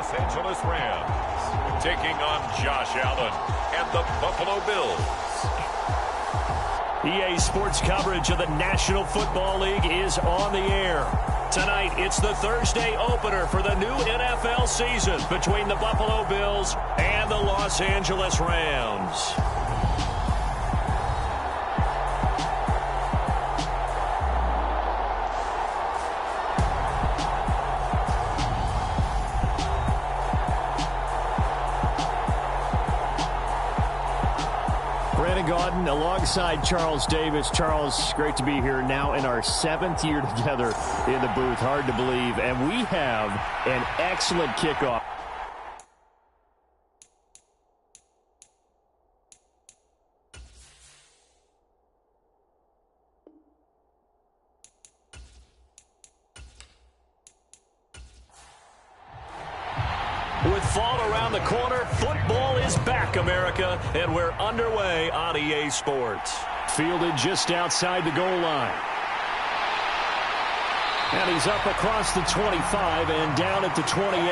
Los Angeles Rams, taking on Josh Allen and the Buffalo Bills. EA Sports coverage of the National Football League is on the air. Tonight, it's the Thursday opener for the new NFL season between the Buffalo Bills and the Los Angeles Rams. Gordon alongside Charles Davis. Charles, great to be here now in our 7th year together in the booth. Hard to believe. And we have an excellent kickoff. With fall around the corner, football is back, America, and we're underway on EA Sports. Fielded just outside the goal line. And he's up across the 25 and down at the 28.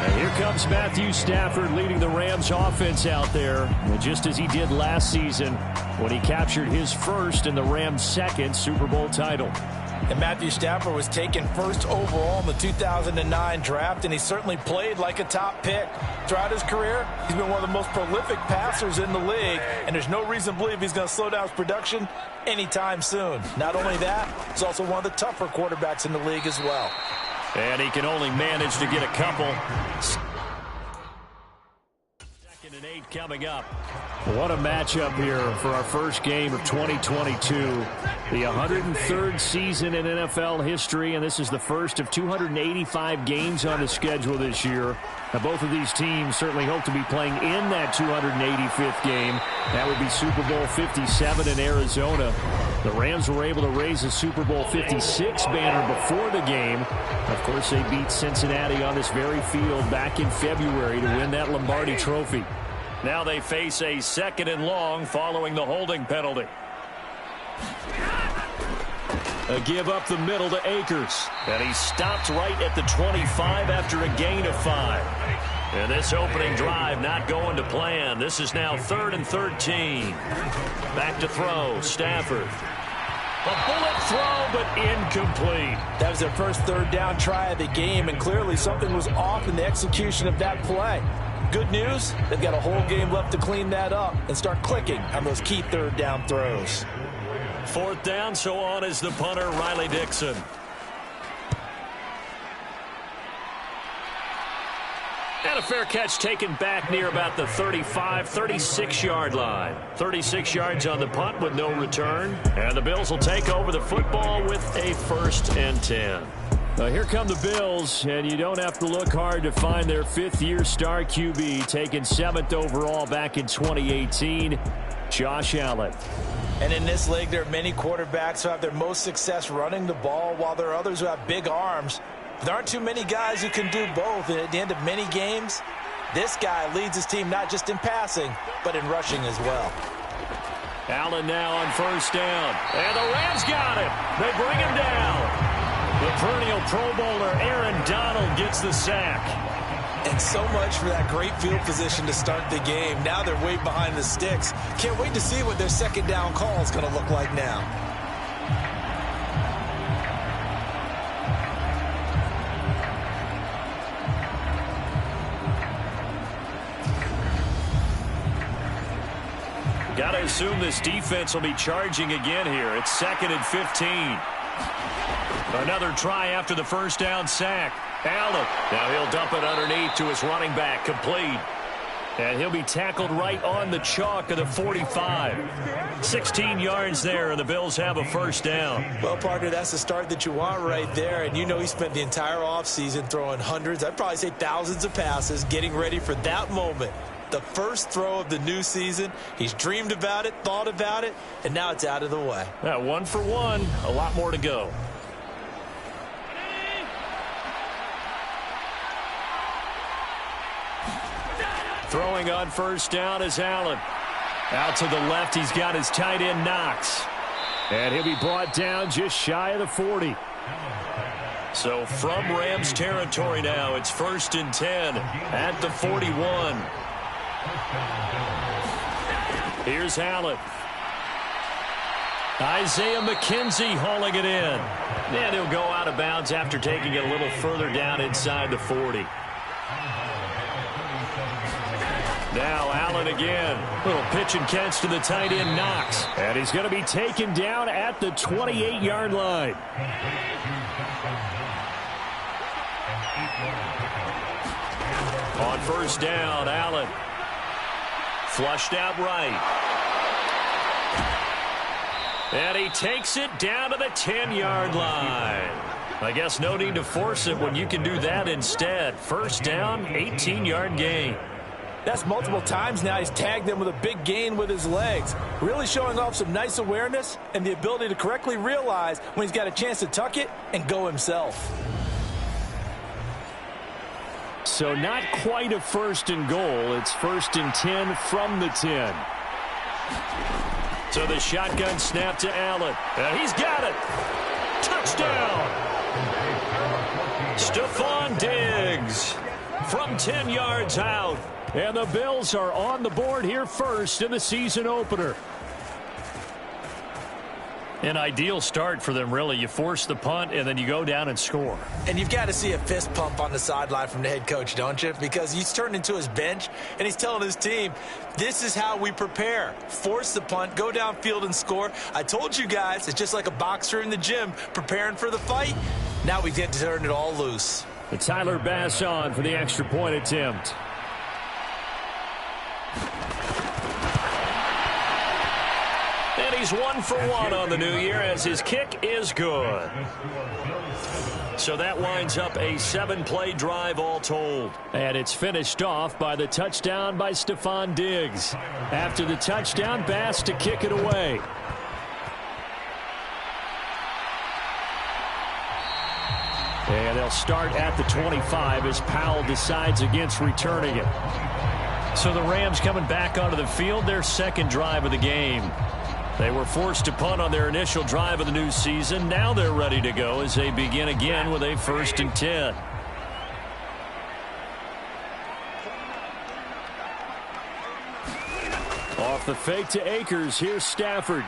And here comes Matthew Stafford leading the Rams offense out there, just as he did last season when he captured his first and the Rams' second Super Bowl title. And Matthew Stafford was taken first overall in the 2009 draft, and he certainly played like a top pick. Throughout his career, he's been one of the most prolific passers in the league, and there's no reason to believe he's going to slow down his production anytime soon. Not only that, he's also one of the tougher quarterbacks in the league as well. And he can only manage to get a couple. 2nd and 8 coming up. What a matchup here for our first game of 2022. The 103rd season in NFL history, and this is the first of 285 games on the schedule this year. Now, both of these teams certainly hope to be playing in that 285th game. That would be Super Bowl 57 in Arizona. The Rams were able to raise a Super Bowl 56 banner before the game. Of course, they beat Cincinnati on this very field back in February to win that Lombardi Trophy. Now they face a 2nd and long following the holding penalty. A give up the middle to Akers. And he stopped right at the 25 after a gain of 5. And this opening drive not going to plan. This is now 3rd and 13. Back to throw, Stafford. A bullet throw, but incomplete. That was their first 3rd down try of the game, and clearly something was off in the execution of that play. Good news, they've got a whole game left to clean that up and start clicking on those key 3rd down throws. 4th down, so on is the punter, Riley Dixon. And a fair catch taken back near about the 35, 36-yard line. 36 yards on the punt with no return. And the Bills will take over the football with a 1st and 10. Here come the Bills, and you don't have to look hard to find their 5th-year star QB, taken 7th overall back in 2018, Josh Allen. And in this league, there are many quarterbacks who have their most success running the ball, while there are others who have big arms. There aren't too many guys who can do both, and at the end of many games, this guy leads his team not just in passing, but in rushing as well. Allen now on 1st down, and the Rams got him. They bring him down. The perennial Pro Bowler Aaron Donald gets the sack. And so much for that great field position to start the game. Now they're way behind the sticks. Can't wait to see what their 2nd down call is going to look like now. Got to assume this defense will be charging again here. It's 2nd and 15. Another try after the 1st down sack. Allen. Now he'll dump it underneath to his running back. Complete. And he'll be tackled right on the chalk of the 45. 16 yards there, and the Bills have a 1st down. Well, partner, that's the start that you want right there. And you know he spent the entire offseason throwing hundreds, I'd probably say thousands of passes, getting ready for that moment. The first throw of the new season. He's dreamed about it, thought about it, and now it's out of the way. 1 for 1. A lot more to go. Throwing on 1st down is Allen. Out to the left, he's got his tight end Knox. And he'll be brought down just shy of the 40. So from Rams territory now, it's 1st and 10 at the 41. Here's Allen. Isaiah McKenzie hauling it in. And he'll go out of bounds after taking it a little further down inside the 40. Now Allen again. Little pitch and catch to the tight end, Knox. And he's going to be taken down at the 28-yard line. On 1st down, Allen. Flushed out right. And he takes it down to the 10-yard line. I guess no need to force it when you can do that instead. 1st down, 18-yard gain. That's multiple times now he's tagged them with a big gain with his legs. Really showing off some nice awareness and the ability to correctly realize when he's got a chance to tuck it and go himself. So not quite a 1st and goal. It's 1st and 10 from the 10. So the shotgun snap to Allen. And he's got it. Touchdown. Stephon Diggs from 10 yards out. And the Bills are on the board here first in the season opener. An ideal start for them, really. You force the punt, and then you go down and score. And you've got to see a fist pump on the sideline from the head coach, don't you? Because he's turned into his bench, and he's telling his team, this is how we prepare. Force the punt, go downfield and score. I told you guys, it's just like a boxer in the gym preparing for the fight. Now we get to turn it all loose. And Tyler Bass on for the extra point attempt. And he's 1 for 1 on the new year as his kick is good. So that winds up a 7-play drive all told. And it's finished off by the touchdown by Stephon Diggs. After the touchdown, Bass to kick it away. And they'll start at the 25 as Powell decides against returning it. So the Rams coming back onto the field, their 2nd drive of the game. They were forced to punt on their initial drive of the new season. Now they're ready to go as they begin again with a 1st and 10. Off the fake to Akers. Here's Stafford.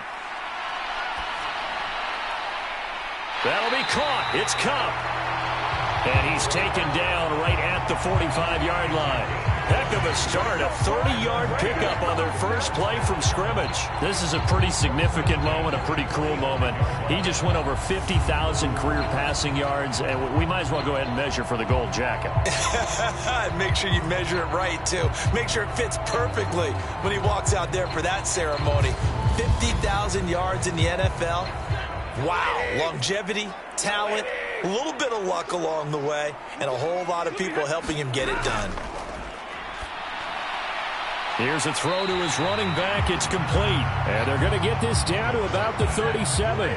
That'll be caught. It's Kupp. And he's taken down right at the 45-yard line. Heck of a start, a 30-yard pickup on their first play from scrimmage. This is a pretty significant moment, a pretty cool moment. He just went over 50,000 career passing yards, and we might as well go ahead and measure for the gold jacket. Make sure you measure it right, too. Make sure it fits perfectly when he walks out there for that ceremony. 50,000 yards in the NFL. Wow, longevity, talent, a little bit of luck along the way, and a whole lot of people helping him get it done. Here's a throw to his running back. It's complete. And they're going to get this down to about the 37.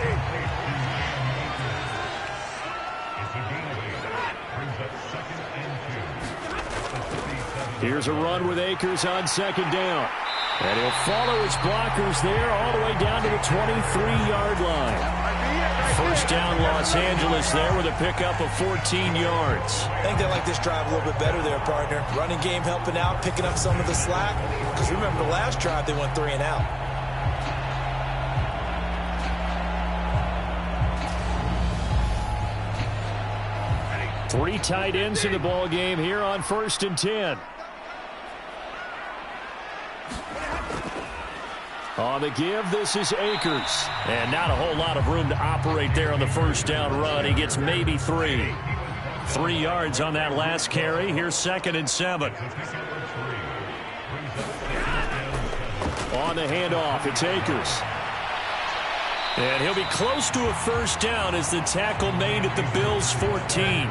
Here's a run with Akers on 2nd down. And he'll follow his blockers there all the way down to the 23-yard line. 1st down, Los Angeles there with a pickup of 14 yards. I think they like this drive a little bit better there, partner. Running game helping out, picking up some of the slack. Because remember the last drive, they went 3 and out. Three tight ends in the ball game here on 1st and 10. On the give, this is Akers. And not a whole lot of room to operate there on the 1st down run. He gets maybe 3. 3 yards on that last carry. Here's 2nd and 7. On the handoff, it's Akers. And he'll be close to a 1st down as the tackle made at the Bills' 14.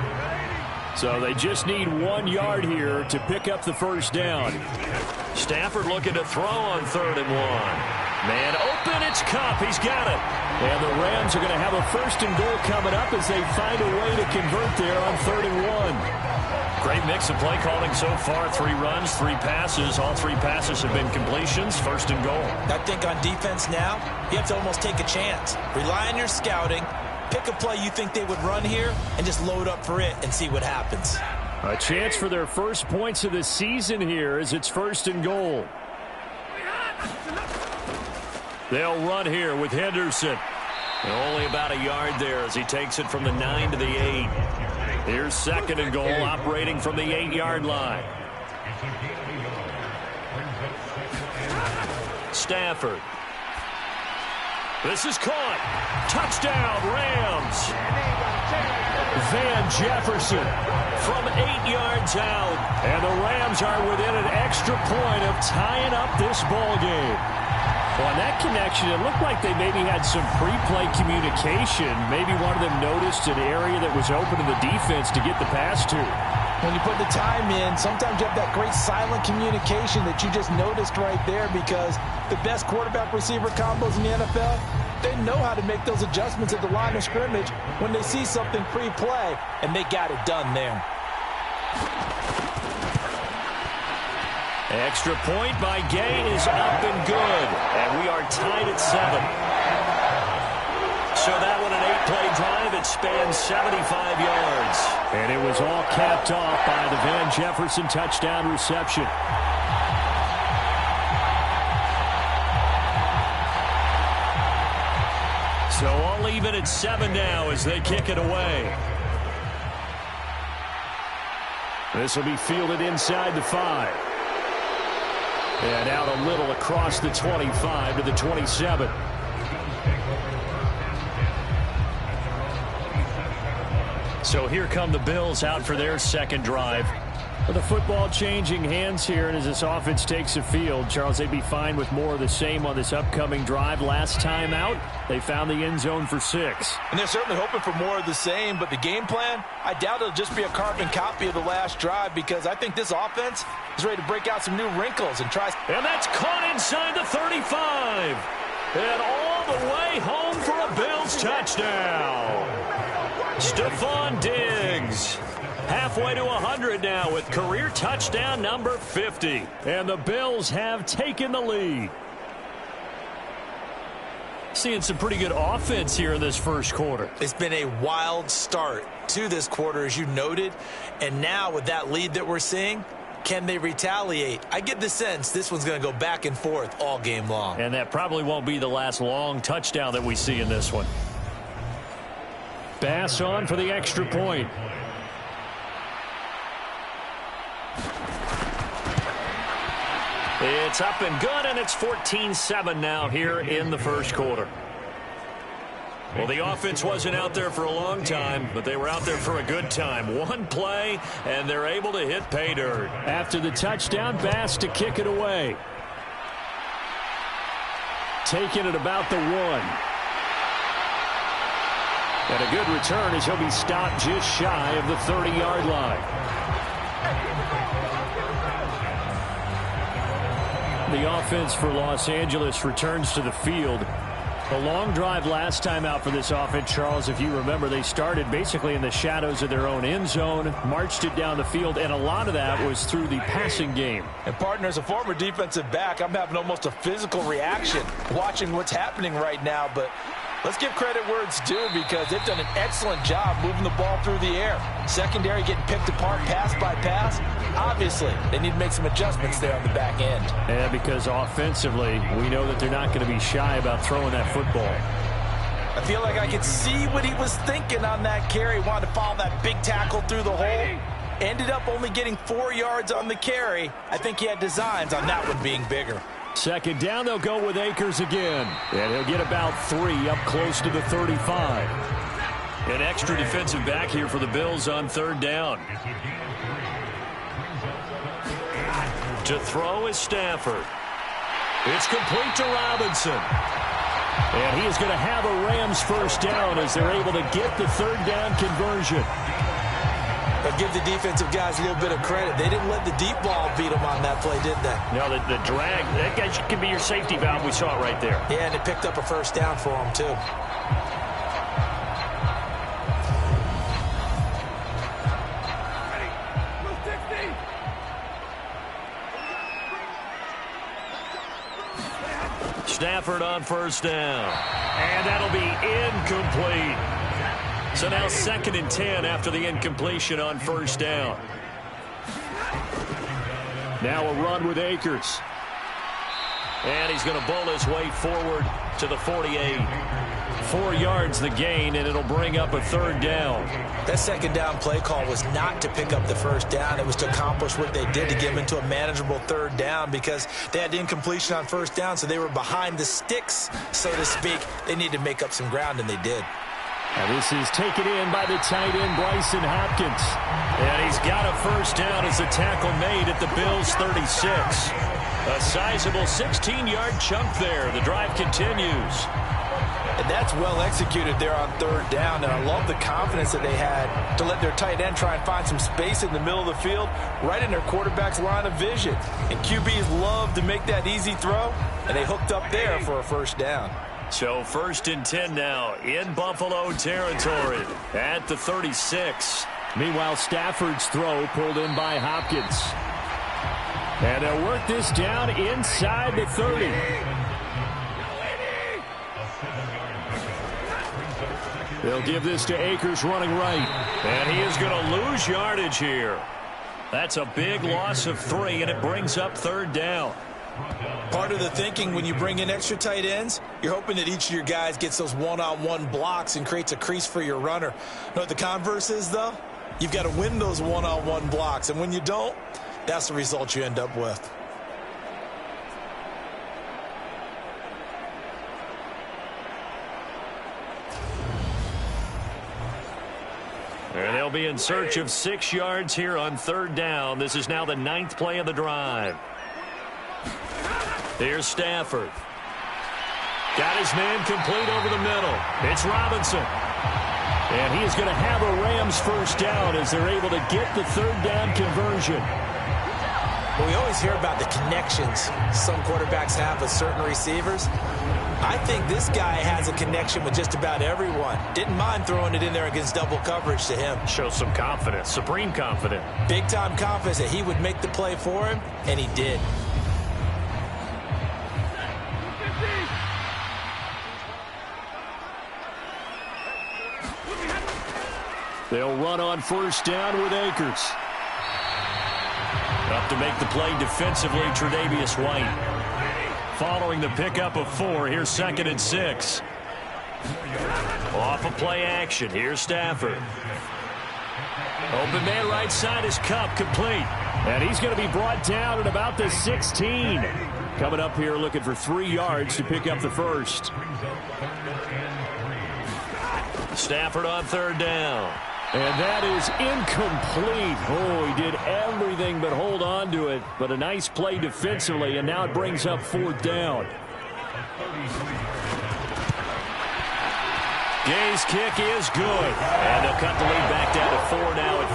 So they just need 1 yard here to pick up the 1st down. Stafford looking to throw on 3rd and 1. Man open, it's It's Kupp. He's got it. And the Rams are going to have a first and goal coming up as they find a way to convert there on 3rd and 1. Great mix of play calling so far. 3 runs, 3 passes. All 3 passes have been completions. 1st and goal. I think on defense now, you have to almost take a chance. Rely on your scouting. Pick a play you think they would run here and just load up for it and see what happens. A chance for their first points of the season here as it's 1st and goal. They'll run here with Henderson. And only about a yard there as he takes it from the 9 to the 8. Here's 2nd and goal, operating from the 8-yard line. Stafford. This is caught. Touchdown, Rams. Van Jefferson from 8 yards out. And the Rams are within an extra point of tying up this ball game. Well, on that connection, it looked like they maybe had some pre-play communication. Maybe one of them noticed an area that was open to the defense to get the pass to. When you put the time in, sometimes you have that great silent communication that you just noticed right there, because the best quarterback-receiver combos in the NFL, they know how to make those adjustments at the line of scrimmage when they see something pre-play, and they got it done there. Extra point by Gay is up and good. And we are tied at 7. So that one an 8-play drive. It spans 75 yards. And it was all capped off by the Van Jefferson touchdown reception. So all even at 7 now as they kick it away. This will be fielded inside the 5. And out a little across the 25 to the 27. So here come the Bills out for their 2nd drive. With the football changing hands here, and as this offense takes the field, Charles, they'd be fine with more of the same on this upcoming drive. Last time out, they found the end zone for 6. And they're certainly hoping for more of the same, but the game plan, I doubt it'll just be a carbon copy of the last drive, because I think this offense is ready to break out some new wrinkles and try. And that's caught inside the 35. And all the way home for a Bills touchdown. Stephon Diggs. Halfway to 100 now with career touchdown number 50. And the Bills have taken the lead. Seeing some pretty good offense here in this first quarter. It's been a wild start to this quarter, as you noted. And now with that lead that we're seeing, can they retaliate? I get the sense this one's going to go back and forth all game long. And that probably won't be the last long touchdown that we see in this one. Bass on for the extra point. It's up and good, and it's 14-7 now here in the first quarter. Well, the offense wasn't out there for a long time, but they were out there for a good time. One play, and they're able to hit pay dirt. After the touchdown, Bass to kick it away. Taking it about the 1. And a good return as he'll be stopped just shy of the 30-yard line. The offense for Los Angeles returns to the field. A long drive last time out for this offense, Charles. If you remember, they started basically in the shadows of their own end zone, marched it down the field, and a lot of that was through the passing game. And, partner, as a former defensive back, I'm having almost a physical reaction watching what's happening right now. But let's give credit where it's due, because they've done an excellent job moving the ball through the air. Secondary getting picked apart pass by pass. Obviously, they need to make some adjustments there on the back end. And because offensively, we know that they're not going to be shy about throwing that football. I feel like I could see what he was thinking on that carry. Wanted to follow that big tackle through the hole. Ended up only getting 4 yards on the carry. I think he had designs on that one being bigger. 2nd down, they'll go with Akers again. And he'll get about 3 up close to the 35. An extra defensive back here for the Bills on 3rd down. To throw is Stafford. It's complete to Robinson. And he is going to have a Rams first down as they're able to get the 3rd down conversion. The I'll give the defensive guys a little bit of credit. They didn't let the deep ball beat them on that play, did they? No, the drag, that guy can be your safety valve. We saw it right there. Yeah, and it picked up a first down for them, too. Stafford on first down. And that'll be incomplete. So now 2nd and 10 after the incompletion on first down. Now a run with Akers. And he's going to bowl his way forward to the 48. 4 yards the gain, and it'll bring up a 3rd down. That 2nd down play call was not to pick up the first down. It was to accomplish what they did to get them into a manageable 3rd down because they had incompletion on first down, so they were behind the sticks, so to speak. They needed to make up some ground, and they did. And this is taken in by the tight end, Bryson Hopkins. And he's got a first down as a tackle made at the Bills' 36. A sizable 16-yard chunk there. The drive continues. And that's well executed there on 3rd down. And I love the confidence that they had to let their tight end try and find some space in the middle of the field, right in their quarterback's line of vision. And QBs love to make that easy throw, and they hooked up there for a first down. So 1st and 10 now in Buffalo territory at the 36. Meanwhile, Stafford's throw pulled in by Hopkins. And they'll work this down inside the 30. They'll give this to Akers running right. And he is going to lose yardage here. That's a big loss of 3, and it brings up 3rd down. Part of the thinking when you bring in extra tight ends, you're hoping that each of your guys gets those one-on-one blocks and creates a crease for your runner. You know what the converse is, though? You've got to win those one-on-one blocks, and when you don't, that's the result you end up with. And they'll be in search of 6 yards here on 3rd down. This is now the 9th play of the drive. Here's Stafford. Got his man complete over the middle. It's Robinson. And he is going to have a Rams first down as they're able to get the 3rd down conversion. Well, we always hear about the connections some quarterbacks have with certain receivers. I think this guy has a connection with just about everyone. Didn't mind throwing it in there against double coverage to him. Shows some confidence, supreme confidence. Big-time confidence that he would make the play for him, and he did. They'll run on first down with Akers. Up to make the play defensively, Tre'Davious White. Following the pickup of 4, here's 2nd and 6. Off of play action, here's Stafford. Open man right side is Cup, complete. And he's going to be brought down at about the 16. Coming up here looking for 3 yards to pick up the first. Stafford on 3rd down. And that is incomplete. Oh, he did everything but hold on to it. But a nice play defensively, and now it brings up 4th down. Gay's kick is good. And they'll cut the lead back down to 4 now at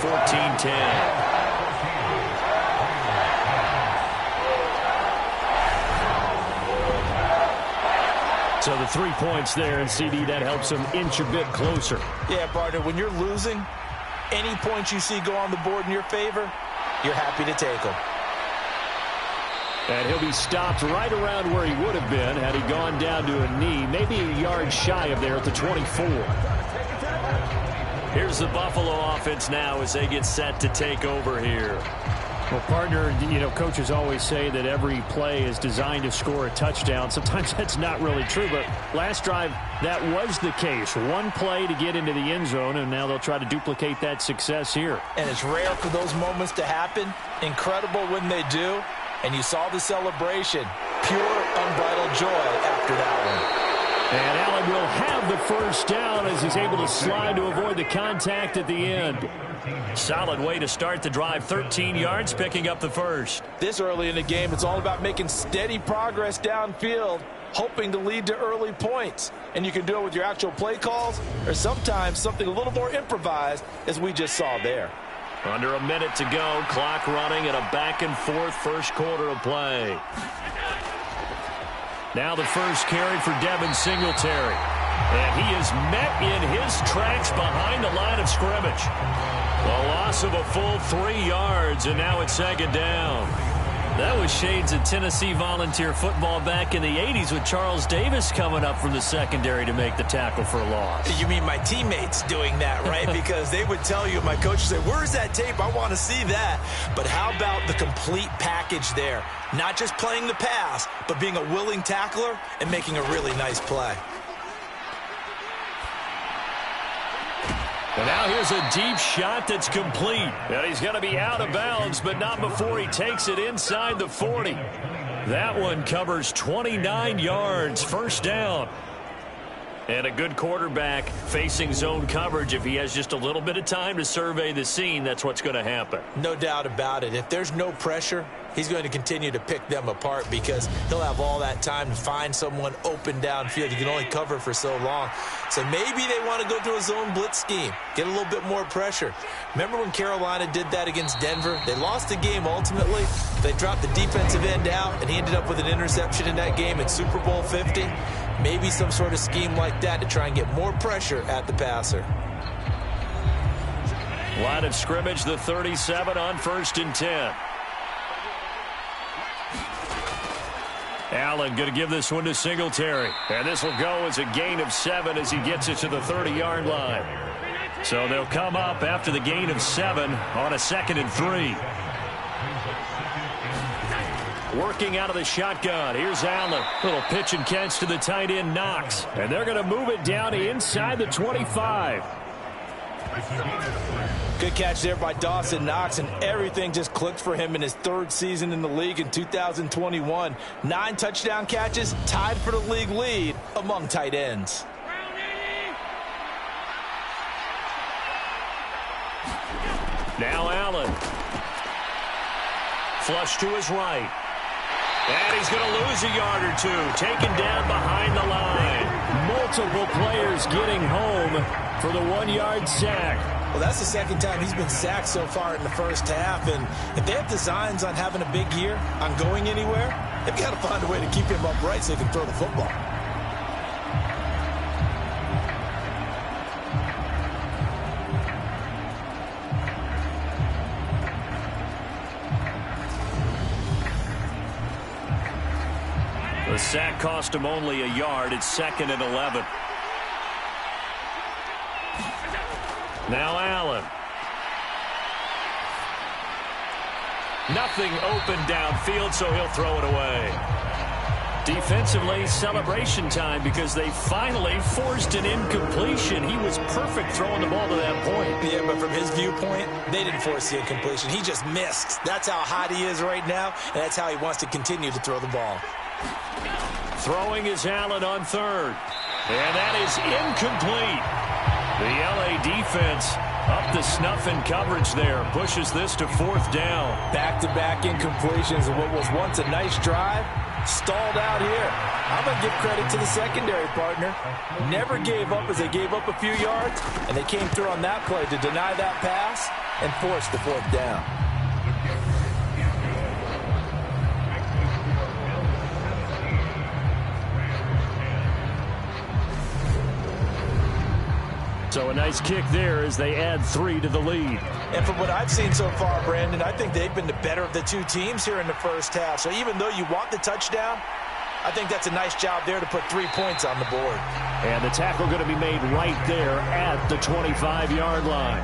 14-10. So the 3 points there, and CD, that helps them inch a bit closer. Yeah, partner, when you're losing, any points you see go on the board in your favor, you're happy to take them. And he'll be stopped right around where he would have been had he gone down to a knee, maybe a yard shy of there at the 24. Here's the Buffalo offense now as they get set to take over here. Well, partner, you know, coaches always say that every play is designed to score a touchdown. Sometimes that's not really true, but last drive, that was the case. One play to get into the end zone, and now they'll try to duplicate that success here. And it's rare for those moments to happen. Incredible when they do. And you saw the celebration. Pure, unbridled joy after that one. And Allen will have the first down as he's able to slide to avoid the contact at the end. Solid way to start the drive. 13 yards, picking up the first. This early in the game, it's all about making steady progress downfield, hoping to lead to early points. And you can do it with your actual play calls or sometimes something a little more improvised, as we just saw there. Under a minute to go. Clock running in a back-and-forth first quarter of play. Now the first carry for Devin Singletary. And he is met in his tracks behind the line of scrimmage. A loss of a full 3 yards, and now it's second down. That was shades of Tennessee volunteer football back in the 80s with Charles Davis coming up from the secondary to make the tackle for a loss. You mean my teammates doing that, right? Because they would tell you, my coach would say, where's that tape? I want to see that. But how about the complete package there? Not just playing the pass, but being a willing tackler and making a really nice play. And now here's a deep shot that's complete. And he's going to be out of bounds, but not before he takes it inside the 40. That one covers 29 yards, first down. And a good quarterback facing zone coverage. If he has just a little bit of time to survey the scene, that's what's going to happen. No doubt about it. If there's no pressure, he's going to continue to pick them apart because he'll have all that time to find someone open downfield. You can only cover for so long. So maybe they want to go to a zone blitz scheme, get a little bit more pressure. Remember when Carolina did that against Denver? They lost the game ultimately. They dropped the defensive end out, and he ended up with an interception in that game in Super Bowl 50. Maybe some sort of scheme like that to try and get more pressure at the passer. Line of scrimmage, the 37 on 1st and 10. Allen going to give this one to Singletary. And this will go as a gain of 7 as he gets it to the 30-yard line. So they'll come up after the gain of 7 on a 2nd and 3. Working out of the shotgun. Here's Allen. Little pitch and catch to the tight end, Knox. And they're going to move it down inside the 25. Good catch there by Dawson Knox, and everything just clicked for him in his 3rd season in the league in 2021. 9 touchdown catches, tied for the league lead among tight ends. Now Allen. Flush to his right. And he's going to lose a yard or two. Taken down behind the line. Multiple players getting home for the 1-yard sack. Well, that's the 2nd time he's been sacked so far in the first half. And if they have designs on having a big year, on going anywhere, they've got to find a way to keep him upright so he can throw the football. The sack cost him only a yard. It's 2nd and 11. Now Allen. Nothing open downfield, so he'll throw it away. Defensively, celebration time because they finally forced an incompletion. He was perfect throwing the ball to that point. Yeah, but from his viewpoint, they didn't force the incompletion. He just missed. That's how hot he is right now, and that's how he wants to continue to throw the ball. Throwing is Allen on 3rd. And that is incomplete. The L.A. defense up to snuff in coverage there. Pushes this to 4th down. Back-to-back incompletions of what was once a nice drive. Stalled out here. I'm going to give credit to the secondary partner. Never gave up as they gave up a few yards, and they came through on that play to deny that pass and force the 4th down. So a nice kick there as they add 3 to the lead. And from what I've seen so far, Brandon, I think they've been the better of the two teams here in the first half. So even though you want the touchdown, I think that's a nice job there to put 3 points on the board. And the tackle going to be made right there at the 25-yard line.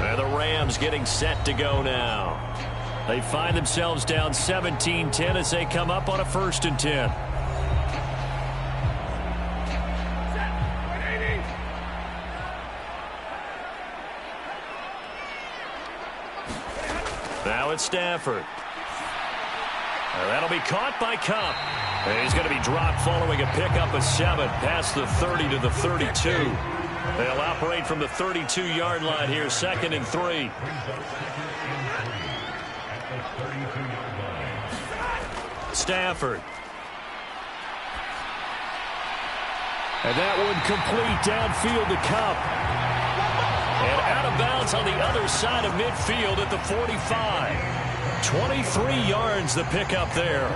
And the Rams getting set to go now. They find themselves down 17-10 as they come up on a 1st and 10. Now it's Stafford. And that'll be caught by Cup. And he's going to be dropped following a pickup of 7 past the 30 to the 32. They'll operate from the 32-yard line here, 2nd and 3. Stafford. And that one complete downfield to Cup. And out of bounds on the other side of midfield at the 45. 23 yards the pickup there.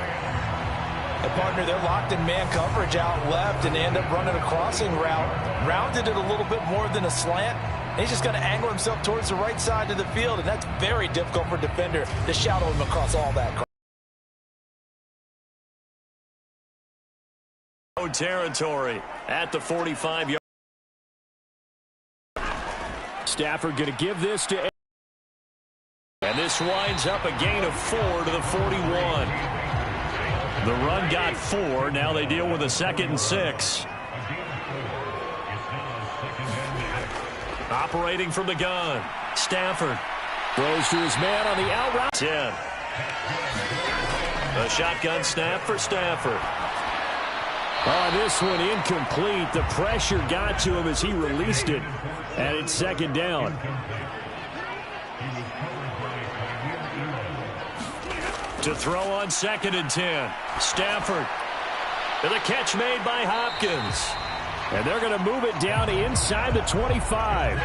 And partner, they're locked in man coverage out left, and they end up running a crossing route. Rounded it a little bit more than a slant. And he's just going to angle himself towards the right side of the field, and that's very difficult for a defender to shadow him across all that. Territory at the 45-yard. Stafford going to give this to. And this winds up a gain of 4 to the 41. The run got 4. Now they deal with a 2nd and 6. Operating from the gun. Stafford Throws to his man on the out route. 10. A shotgun snap for Stafford. Oh, this one incomplete. The pressure got to him as he released it. And it's 2nd down. To throw on 2nd and 10. Stafford. And the catch made by Hopkins. And they're going to move it down inside the 25.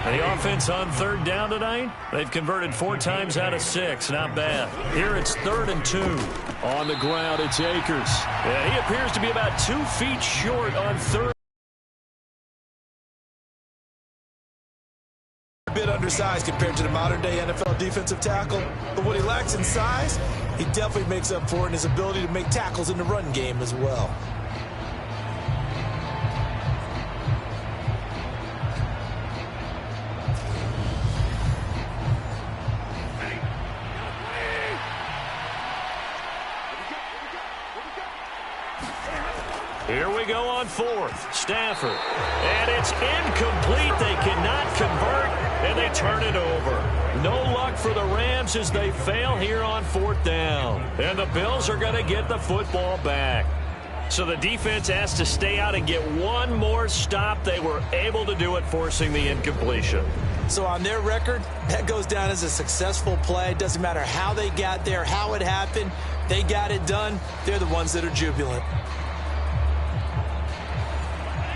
The offense on 3rd down tonight, they've converted 4 times out of 6. Not bad. Here it's 3rd and 2. On the ground, it's Akers. Yeah, he appears to be about 2 feet short on 3rd. A bit undersized compared to the modern-day NFL defensive tackle, but what he lacks in size, he definitely makes up for it in his ability to make tackles in the run game as well. Here we go on 4th. Stafford. And it's incomplete. They cannot convert, and they turn it over. No luck for the Rams as they fail here on 4th down. And the Bills are going to get the football back. So the defense has to stay out and get one more stop. They were able to do it, forcing the incompletion. So on their record, that goes down as a successful play. Doesn't matter how they got there, how it happened. They got it done. They're the ones that are jubilant.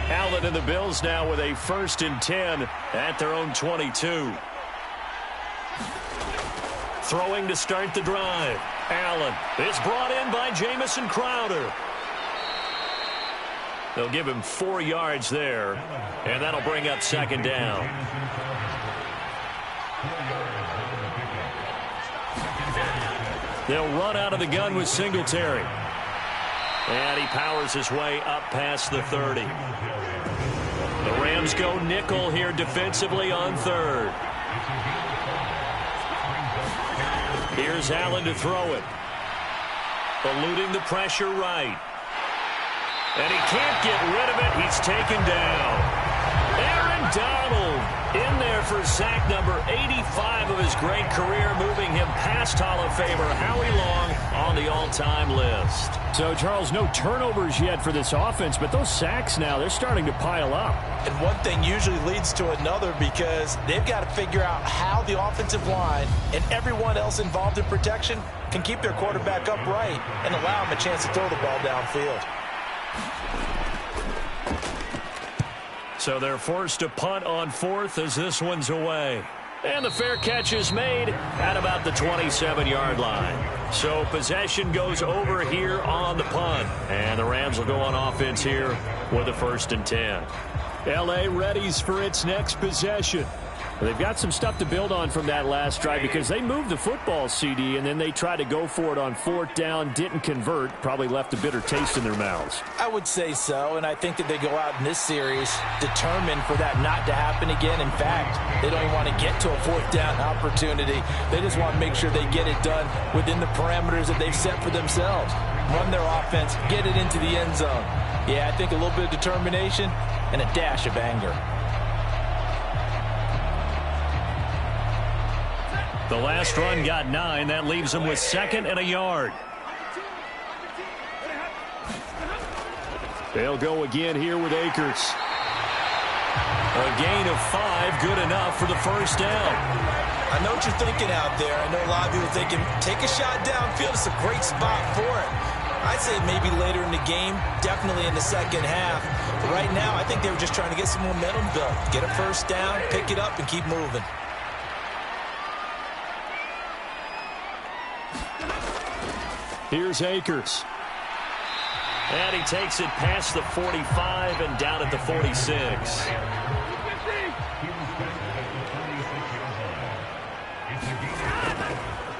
Allen and the Bills now with a 1st and 10 at their own 22. Throwing to start the drive. Allen is brought in by Jamison Crowder. They'll give him 4 yards there, and that'll bring up 2nd down. They'll run out of the gun with Singletary. And he powers his way up past the 30. The Rams go nickel here defensively on 3rd. Here's Allen to throw it. Eluding the pressure right. And he can't get rid of it. He's taken down. Aaron Donald in there for sack number 85 of his great career, moving him past Hall of Famer Howie Long on the all-time list. So, Charles, no turnovers yet for this offense, but those sacks now, they're starting to pile up. And one thing usually leads to another because they've got to figure out how the offensive line and everyone else involved in protection can keep their quarterback upright and allow him a chance to throw the ball downfield. So they're forced to punt on 4th as this one's away. And the fair catch is made at about the 27-yard line. So possession goes over here on the punt. And the Rams will go on offense here with a 1st and 10. L.A. readies for its next possession. They've got some stuff to build on from that last drive because they moved the football, CD, and then they tried to go for it on 4th down, didn't convert, probably left a bitter taste in their mouths. I would say so, and I think that they go out in this series determined for that not to happen again. In fact, they don't even want to get to a 4th down opportunity. They just want to make sure they get it done within the parameters that they've set for themselves. Run their offense, get it into the end zone. Yeah, I think a little bit of determination and a dash of anger. The last run got 9. That leaves them with 2nd and a yard. They'll go again here with Akers. A gain of 5, good enough for the 1st down. I know what you're thinking out there. I know a lot of people thinking, take a shot downfield. It's a great spot for it. I'd say maybe later in the game, definitely in the second half. But right now, I think they were just trying to get some momentum built. Get a first down, pick it up, and keep moving. Here's Akers. And he takes it past the 45 and down at the 46.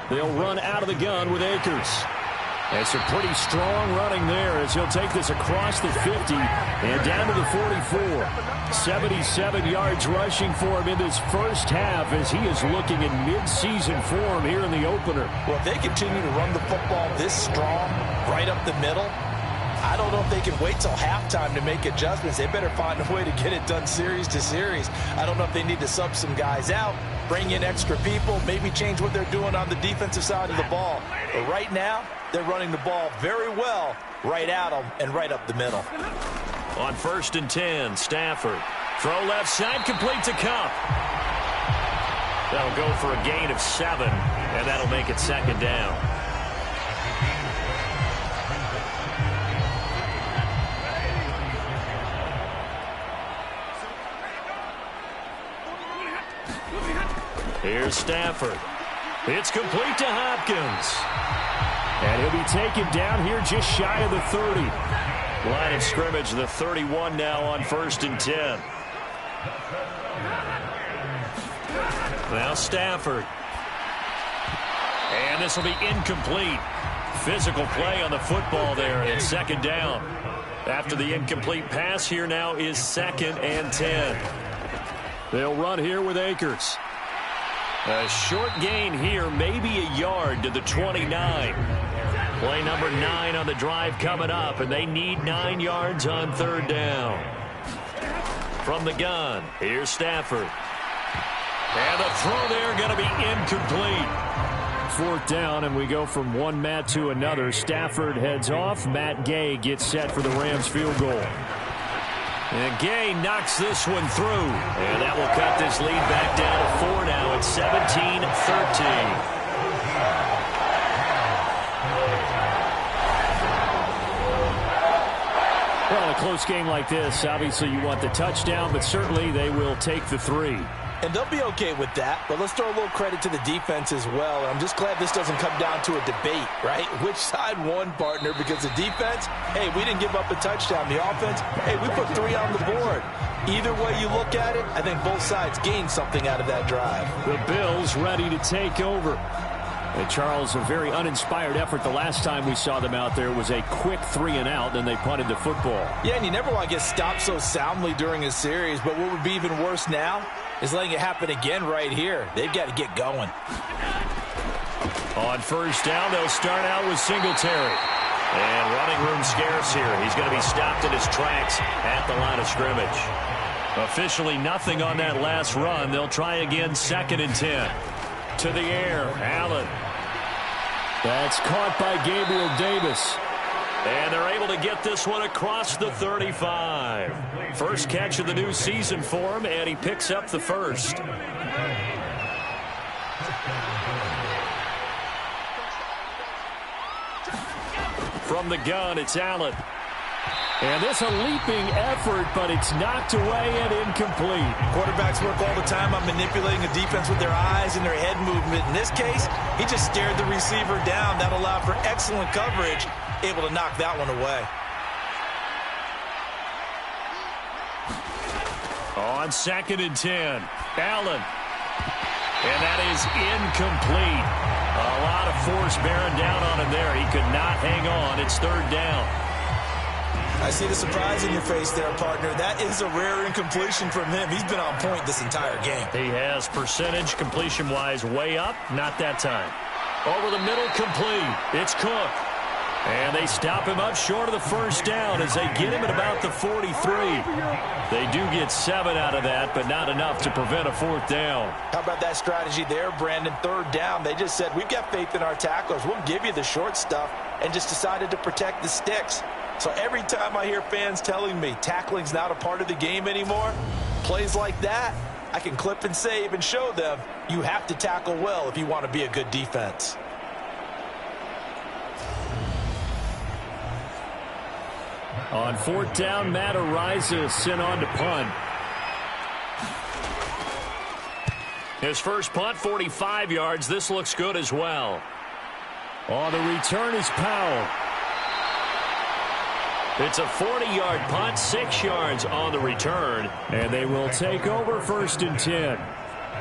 They'll run out of the gun with Akers. It's a pretty strong running there as he'll take this across the 50 and down to the 44. 77 yards rushing for him in this first half as he is looking in mid-season form here in the opener. Well, if they continue to run the football this strong, right up the middle, I don't know if they can wait till halftime to make adjustments. They better find a way to get it done series to series. I don't know if they need to sub some guys out, bring in extra people, maybe change what they're doing on the defensive side of the ball. But right now, they're running the ball very well right at them and right up the middle. On 1st and 10, Stafford. Throw left side, complete to Cup. That'll go for a gain of 7, and that'll make it 2nd down. Here's Stafford. It's complete to Hopkins. And he'll be taken down here just shy of the 30. Line of scrimmage, the 31 now on 1st and 10. Now Stafford. And this will be incomplete. Physical play on the football there, and it's 2nd down. After the incomplete pass, here now is 2nd and 10. They'll run here with Akers. A short gain here, maybe a yard to the 29. Play number 9 on the drive coming up, and they need 9 yards on 3rd down. From the gun, here's Stafford. And the throw there going to be incomplete. 4th down, and we go from one Matt to another. Stafford heads off. Matt Gay gets set for the Rams field goal. And Gay knocks this one through. And that will cut this lead back down to 4 now. It's 17-13. Well, in a close game like this, obviously you want the touchdown, but certainly they will take the 3. And they'll be okay with that, but let's throw a little credit to the defense as well. I'm just glad this doesn't come down to a debate, right? Which side won, partner? Because the defense, hey, we didn't give up a touchdown. The offense, hey, we put 3 on the board. Either way you look at it, I think both sides gained something out of that drive. The Bills ready to take over. And Charles, a very uninspired effort the last time we saw them out there was a quick 3-and-out, then they punted the football. Yeah, and you never want to get stopped so soundly during a series, but what would be even worse now is letting it happen again right here. They've got to get going. On 1st down, they'll start out with Singletary. And running room scarce here. He's going to be stopped in his tracks at the line of scrimmage. Officially nothing on that last run. They'll try again 2nd and 10. To the air, Allen. That's caught by Gabriel Davis. And they're able to get this one across the 35. First catch of the new season for him, and he picks up the 1st. From the gun, it's Allen. And this a leaping effort, but it's knocked away and incomplete. Quarterbacks work all the time on manipulating a defense with their eyes and their head movement. In this case, he just stared the receiver down. That allowed for excellent coverage, able to knock that one away. On 2nd and 10, Allen. And that is incomplete. A lot of force bearing down on him there. He could not hang on. It's 3rd down. I see the surprise in your face there, partner. That is a rare incompletion from him. He's been on point this entire game. He has percentage completion-wise way up. Not that time. Over the middle, complete. It's Cook. And they stop him up short of the 1st down as they get him at about the 43. They do get 7 out of that, but not enough to prevent a 4th down. How about that strategy there, Brandon? 3rd down. They just said, we've got faith in our tacklers. We'll give you the short stuff, and just decided to protect the sticks. So every time I hear fans telling me tackling's not a part of the game anymore, plays like that, I can clip and save and show them you have to tackle well if you want to be a good defense. On fourth down, Matt Araiza sent on to punt. His first punt, 45 yards. This looks good as well. On the return is Powell. It's a 40-yard punt, 6 yards on the return. And they will take over first and 10.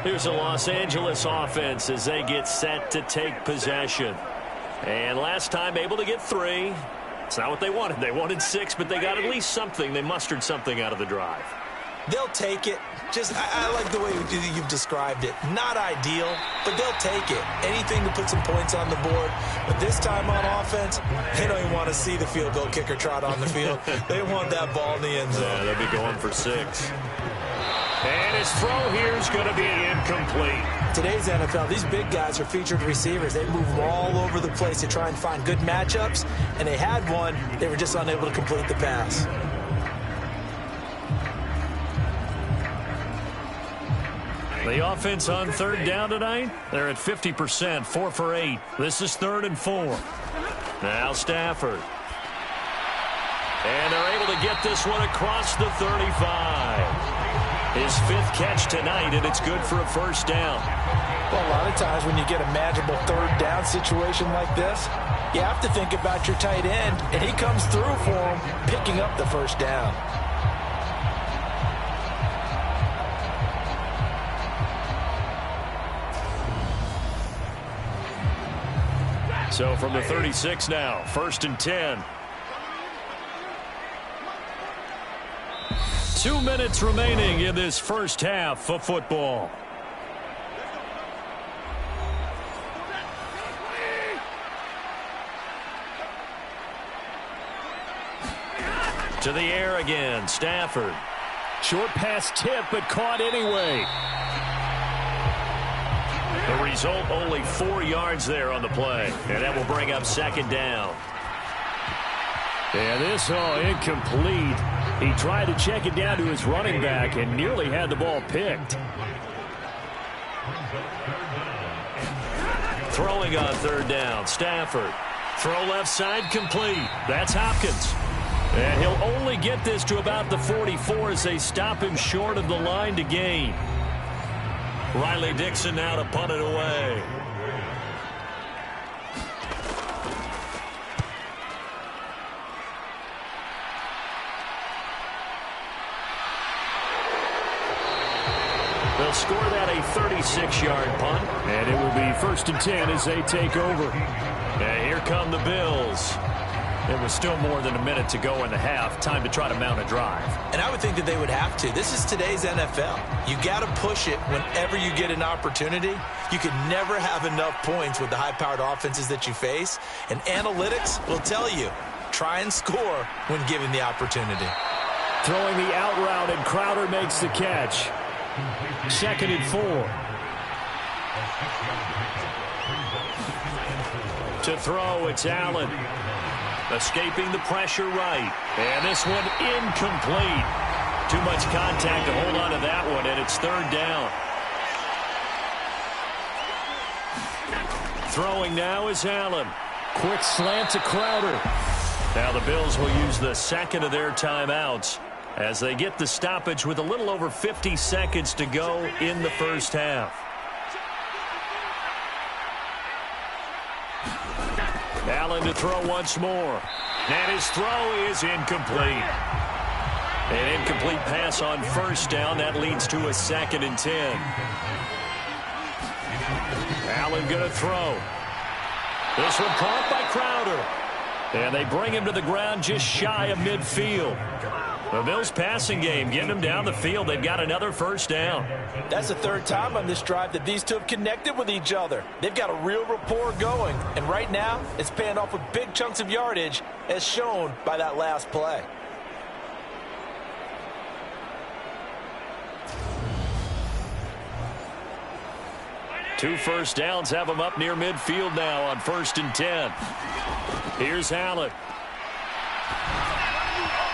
Here's the Los Angeles offense as they get set to take possession. And last time able to get 3. It's not what they wanted. They wanted 6, but they got at least something. They mustered something out of the drive. They'll take it. I like the way you've described it. Not ideal, but they'll take it. Anything to put some points on the board. But this time on offense, they don't even want to see the field goal kicker trot on the field. They want that ball in the end zone. Yeah, they'll be going for 6. And his throw here is going to be incomplete. Today's NFL, these big guys are featured receivers. They move all over the place to try and find good matchups, and they had one. They were just unable to complete the pass. The offense on third down tonight, they're at 50%, 4 for 8. This is 3rd and 4. Now Stafford. And they're able to get this one across the 35. His 5th catch tonight, and it's good for a first down. Well, a lot of times when you get a manageable third down situation like this, you have to think about your tight end, and he comes through for him, picking up the first down. So from the 36 now, 1st and 10. 2 minutes remaining in this first half of football. To the air again, Stafford. Short pass tip, but caught anyway. The result, only 4 yards there on the play. And that will bring up 2nd down. And this, incomplete. He tried to check it down to his running back and nearly had the ball picked. Throwing on 3rd down, Stafford. Throw left side, complete. That's Hopkins. And he'll only get this to about the 44 as they stop him short of the line to gain. Riley Dixon now to punt it away. They'll score that a 36-yard punt. And it will be 1st and 10 as they take over. And here come the Bills. There was still more than a minute to go in the half. Time to try to mount a drive. And I would think that they would have to. This is today's NFL. You got to push it whenever you get an opportunity. You can never have enough points with the high-powered offenses that you face. And analytics will tell you, try and score when given the opportunity. Throwing the out route, and Crowder makes the catch. 2nd and 4. To throw, it's Allen. Escaping the pressure right. And this one incomplete. Too much contact to hold on to that one, and it's 3rd down. Throwing now is Allen. Quick slant to Crowder. Now the Bills will use the 2nd of their timeouts as they get the stoppage with a little over 50 seconds to go in the first half. Allen to throw once more. And his throw is incomplete. An incomplete pass on 1st down. That leads to a 2nd and 10. Allen going to throw. This one caught by Crowder. And they bring him to the ground just shy of midfield. The Bills passing game getting them down the field. They've got another 1st down. That's the 3rd time on this drive that these two have connected with each other. They've got a real rapport going. And right now, it's paying off with big chunks of yardage as shown by that last play. Two 1st downs have them up near midfield now on 1st and 10. Here's Allen.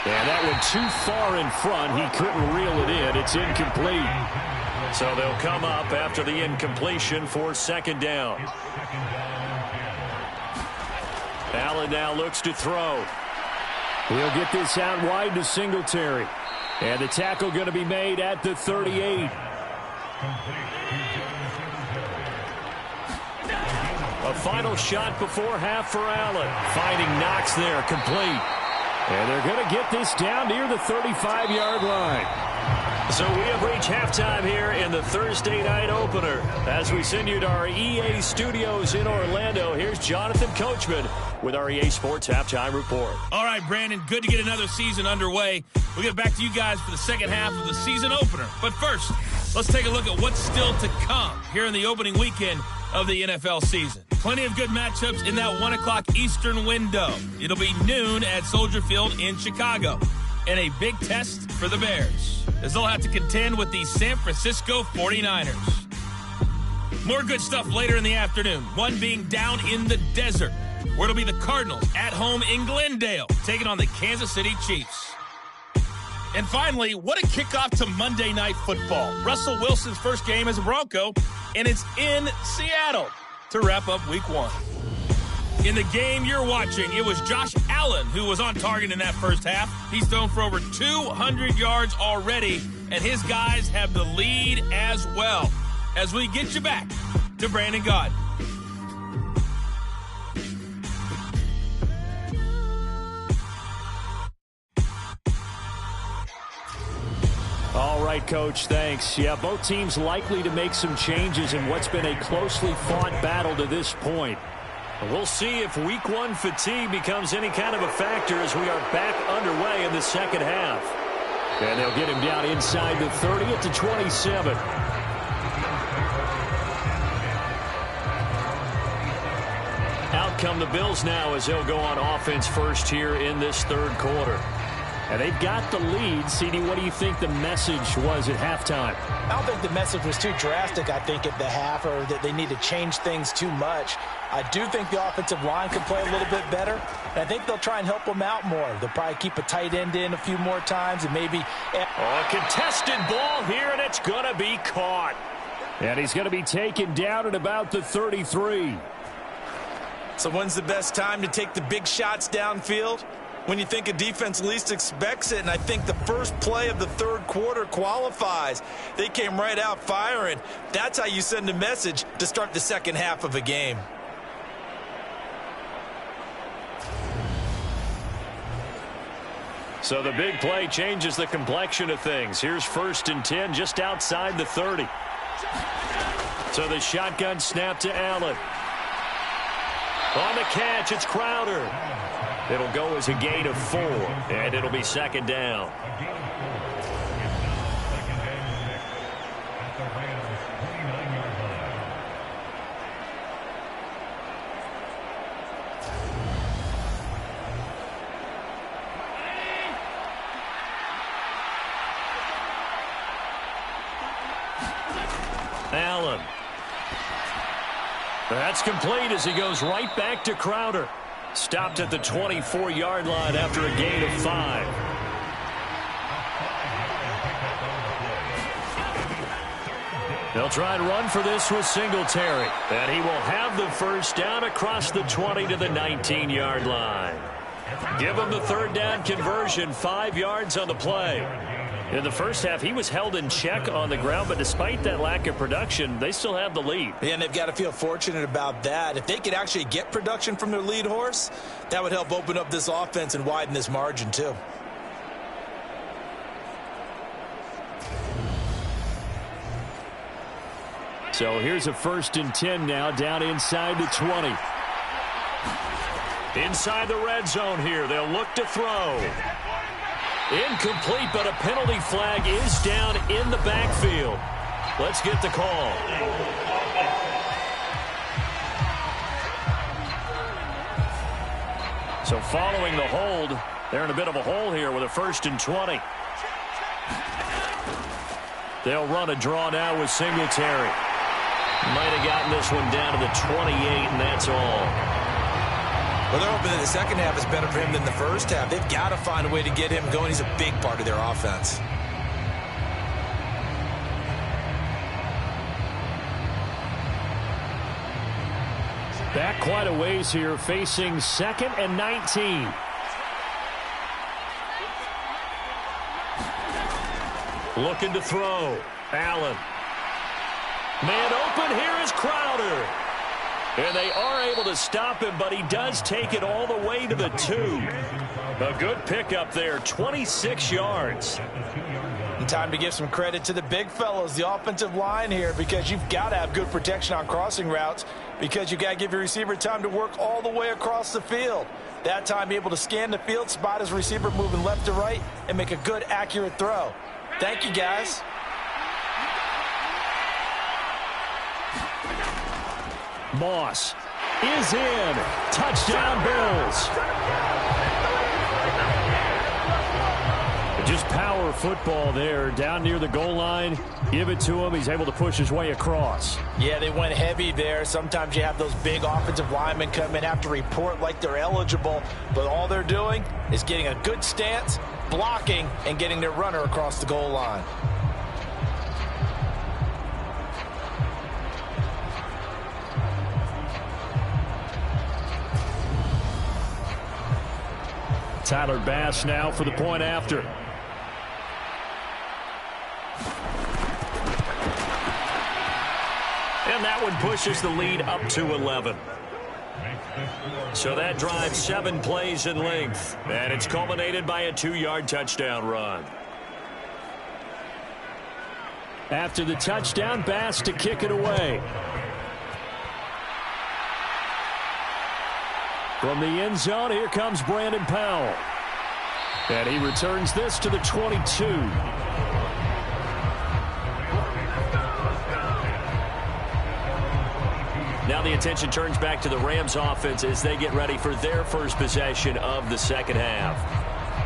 And that one too far in front. He couldn't reel it in. It's incomplete. So they'll come up after the incompletion for 2nd down. Allen now looks to throw. He'll get this out wide to Singletary. And the tackle going to be made at the 38. A final shot before half for Allen. Finding Knox there, complete. And they're going to get this down near the 35-yard line. So we have reached halftime here in the Thursday night opener. As we send you to our EA studios in Orlando, here's Jonathan Coachman with our EA Sports Halftime Report. All right, Brandon, good to get another season underway. We'll get back to you guys for the second half of the season opener. But first, let's take a look at what's still to come here in the opening weekend of the NFL season. Plenty of good matchups in that 1 o'clock Eastern window. It'll be noon at Soldier Field in Chicago. And a big test for the Bears, as they'll have to contend with the San Francisco 49ers. More good stuff later in the afternoon, one being down in the desert, where it'll be the Cardinals at home in Glendale, taking on the Kansas City Chiefs. And finally, what a kickoff to Monday Night Football. Russell Wilson's first game as a Bronco, and it's in Seattle to wrap up Week 1. In the game you're watching, it was Josh Allen who was on target in that first half. He's thrown for over 200 yards already, and his guys have the lead as well. As we get you back to Brandon Gaudin. All right, Coach, thanks. Yeah, both teams likely to make some changes in what's been a closely fought battle to this point. We'll see if Week 1 fatigue becomes any kind of a factor as we are back underway in the second half. And they'll get him down inside the 30 at the 27. Out come the Bills now as they'll go on offense first here in this third quarter. And they've got the lead. CD, what do you think the message was at halftime? I don't think the message was too drastic, I think, at the half, or that they need to change things too much. I do think the offensive line can play a little bit better, and I think they'll try and help them out more. They'll probably keep a tight end in a few more times and maybe... A contested ball here, and it's going to be caught. And he's going to be taken down at about the 33. So when's the best time to take the big shots downfield? When you think a defense least expects it, and I think the first play of the third quarter qualifies. They came right out firing. That's how you send a message to start the second half of a game. So the big play changes the complexion of things. Here's 1st and 10 just outside the 30. So the shotgun snap to Allen. On the catch, it's Crowder. It'll go as a gain of 4, and it'll be second down. Allen. That's complete as he goes right back to Crowder. Stopped at the 24-yard line after a gain of 5. They'll try and run for this with Singletary. And he will have the first down across the 20 to the 19-yard line. Give him the third down conversion, 5 yards on the play. In the first half, he was held in check on the ground, but despite that lack of production, they still have the lead. Yeah, and they've got to feel fortunate about that. If they could actually get production from their lead horse, that would help open up this offense and widen this margin too. So here's a 1st and 10 now, down inside the 20. Inside the red zone here, they'll look to throw. Incomplete, but a penalty flag is down in the backfield. Let's get the call. So following the hold, they're in a bit of a hole here with a 1st and 20. They'll run a draw now with Singletary. Might have gotten this one down to the 28, and that's all. Well, they're hoping that the second half is better for him than the first half. They've got to find a way to get him going. He's a big part of their offense. Back quite a ways here, facing 2nd and 19. Looking to throw. Allen. Man open, here is Crowder. And they are able to stop him, but he does take it all the way to the 2. A good pickup there, 26 yards. And time to give some credit to the big fellows, the offensive line here, because you've got to have good protection on crossing routes, because you've got to give your receiver time to work all the way across the field. That time, be able to scan the field, spot his receiver moving left to right, and make a good, accurate throw. Thank you, guys. Moss is in. Touchdown, Bills. Just power football there. Down near the goal line. Give it to him. He's able to push his way across. Yeah, they went heavy there. Sometimes you have those big offensive linemen come in, have to report like they're eligible, but all they're doing is getting a good stance, blocking, and getting their runner across the goal line. Tyler Bass now for the point after. And that one pushes the lead up to 11. So that drives 7 plays in length. And it's culminated by a 2-yard touchdown run. After the touchdown, Bass to kick it away. From the end zone, here comes Brandon Powell. And he returns this to the 22. Now the attention turns back to the Rams offense as they get ready for their first possession of the second half.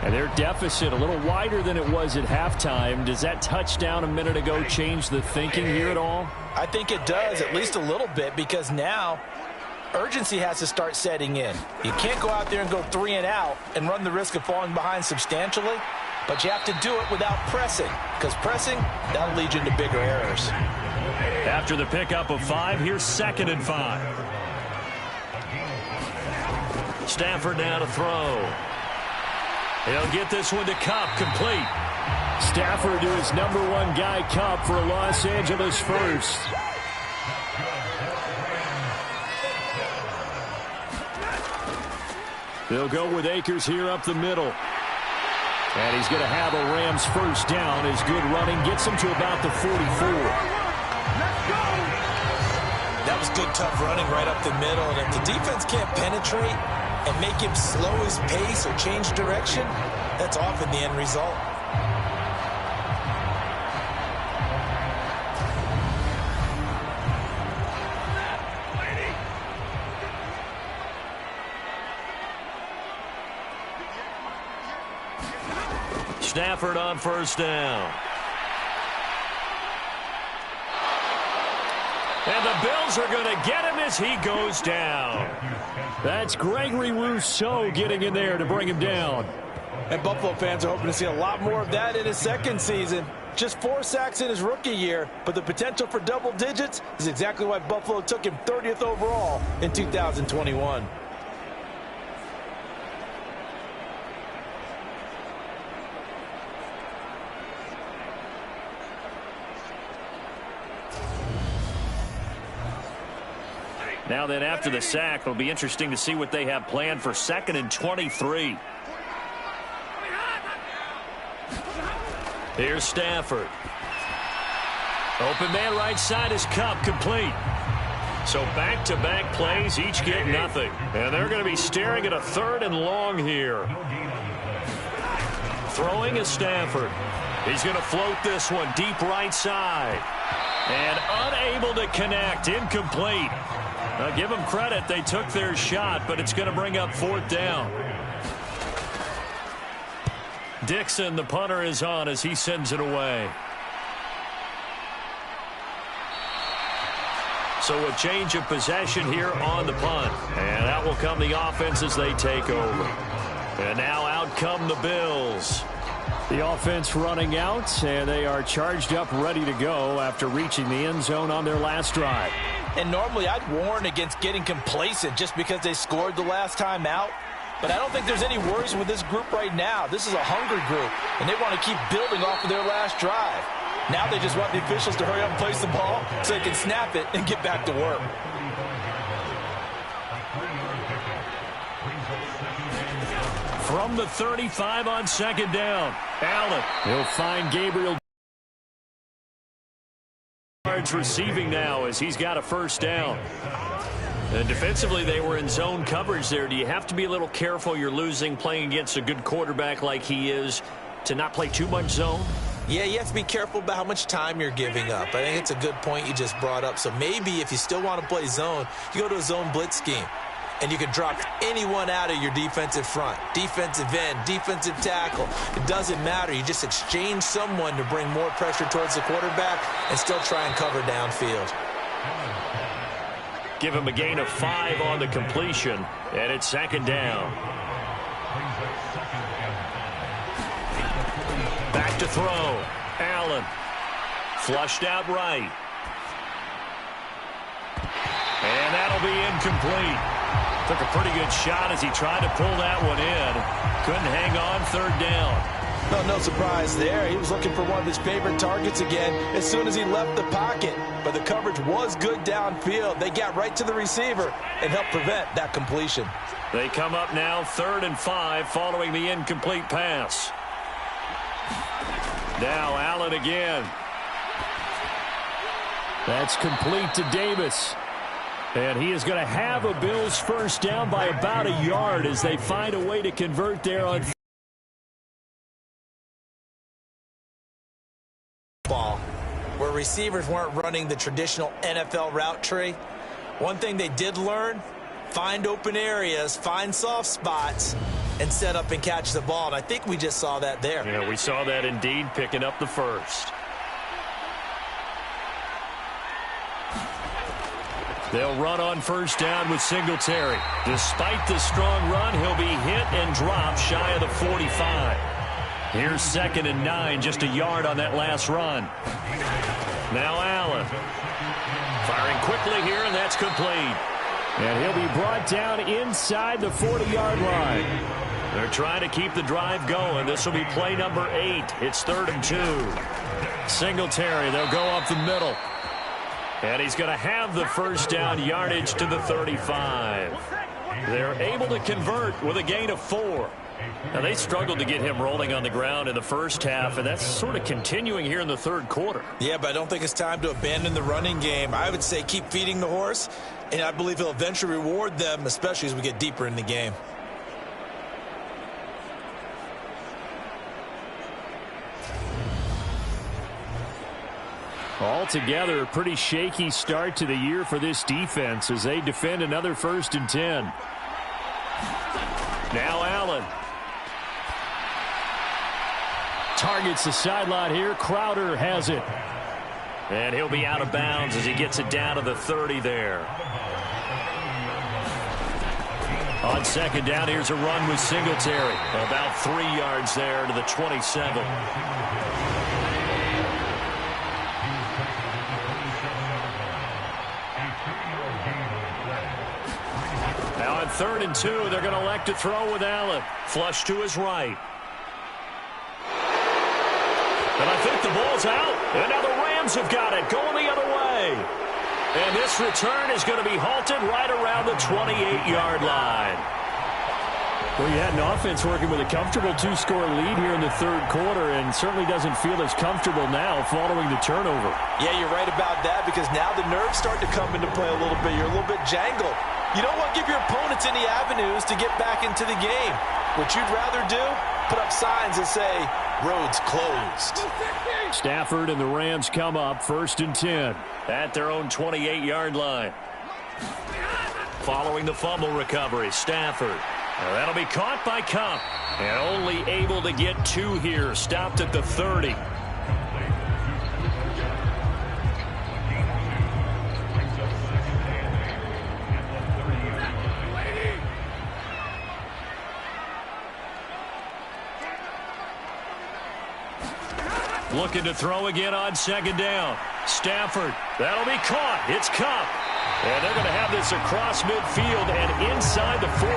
And their deficit a little wider than it was at halftime. Does that touchdown a minute ago change the thinking here at all? I think it does, at least a little bit, because now urgency has to start setting in. You can't go out there and go 3 and out and run the risk of falling behind substantially, but you have to do it without pressing, because pressing, that'll lead you into bigger errors. After the pickup of 5, here's 2nd and 5. Stafford now to throw. He'll get this one to Kupp, complete. Stafford to his #1 guy, Kupp, for a Los Angeles first. They'll go with Akers here up the middle. And he's going to have a Rams first down. His good running gets him to about the 44. That was good, tough running right up the middle. And if the defense can't penetrate and make him slow his pace or change direction, that's often the end result. Stafford on first down. And the Bills are going to get him as he goes down. That's Gregory Rousseau getting in there to bring him down. And Buffalo fans are hoping to see a lot more of that in his second season. Just 4 sacks in his rookie year, but the potential for double digits is exactly why Buffalo took him 30th overall in 2021. Now then, after the sack, it'll be interesting to see what they have planned for 2nd and 23. Here's Stafford. Open man right side is Kupp, complete. So back-to-back plays, each get nothing. And they're going to be staring at a 3rd and long here. Throwing is Stafford. He's going to float this one deep right side. And unable to connect, incomplete. Now, give them credit, they took their shot, but it's going to bring up 4th down. Dixon, the punter, is on as he sends it away. So a change of possession here on the punt. And out will come the offense as they take over. And now out come the Bills. The offense running out, and they are charged up, ready to go after reaching the end zone on their last drive. And normally I'd warn against getting complacent just because they scored the last time out. But I don't think there's any worries with this group right now. This is a hungry group, and they want to keep building off of their last drive. Now they just want the officials to hurry up and place the ball so they can snap it and get back to work. From the 35 on second down, Allen. He'll find Gabriel receiving now as he's got a first down. And defensively, they were in zone coverage there. Do you have to be a little careful? You're losing playing against a good quarterback like he is to not play too much zone? Yeah, you have to be careful about how much time you're giving up. I think it's a good point you just brought up. So maybe if you still want to play zone, you go to a zone blitz scheme. And you can drop anyone out of your defensive front, defensive end, defensive tackle. It doesn't matter. You just exchange someone to bring more pressure towards the quarterback and still try and cover downfield. Give him a gain of 5 on the completion, and it's second down. Back to throw. Allen. Flushed out right. And that'll be incomplete. Took a pretty good shot as he tried to pull that one in. Couldn't hang on, third down. No surprise there. He was looking for one of his favorite targets again as soon as he left the pocket. But the coverage was good downfield. They got right to the receiver and helped prevent that completion. They come up now 3rd and 5 following the incomplete pass. Now Allen again. That's complete to Davis. And he is going to have a Bills first down by about a yard as they find a way to convert there on ball, where receivers weren't running the traditional NFL route tree. One thing they did learn, find open areas, find soft spots, and set up and catch the ball. And I think we just saw that there. Yeah, we saw that indeed, picking up the first. They'll run on first down with Singletary. Despite the strong run, he'll be hit and dropped shy of the 45. Here's 2nd and 9, just a yard on that last run. Now Allen. Firing quickly here, and that's complete. And he'll be brought down inside the 40-yard line. They're trying to keep the drive going. This will be play number 8. It's 3rd and 2. Singletary, they'll go up the middle. And he's going to have the first down yardage to the 35. They're able to convert with a gain of 4. Now, they struggled to get him rolling on the ground in the first half, and that's sort of continuing here in the third quarter. Yeah, but I don't think it's time to abandon the running game. I would say keep feeding the horse, and I believe he'll eventually reward them, especially as we get deeper in the game. Altogether, a pretty shaky start to the year for this defense as they defend another 1st and 10. Now Allen. Targets the sideline here. Crowder has it. And he'll be out of bounds as he gets it down to the 30 there. On second down, here's a run with Singletary. About 3 yards there to the 27. Now on 3rd and 2, they're going to elect to throw with Allen. Flush to his right. And I think the ball's out. And now the Rams have got it, going the other way. And this return is going to be halted right around the 28-yard line. Well, you had an offense working with a comfortable 2-score lead here in the third quarter and certainly doesn't feel as comfortable now following the turnover. Yeah, you're right about that because now the nerves start to come into play a little bit. You're a little bit jangled. You don't want to give your opponents any avenues to get back into the game. What you'd rather do, put up signs that say, roads closed. Stafford and the Rams come up 1st and 10 at their own 28-yard line. Following the fumble recovery, Stafford. Now that'll be caught by Cup. And only able to get 2 here. Stopped at the 30. Looking to throw again on second down. Stafford. That'll be caught. It's Cup. And they're going to have this across midfield and inside the 45.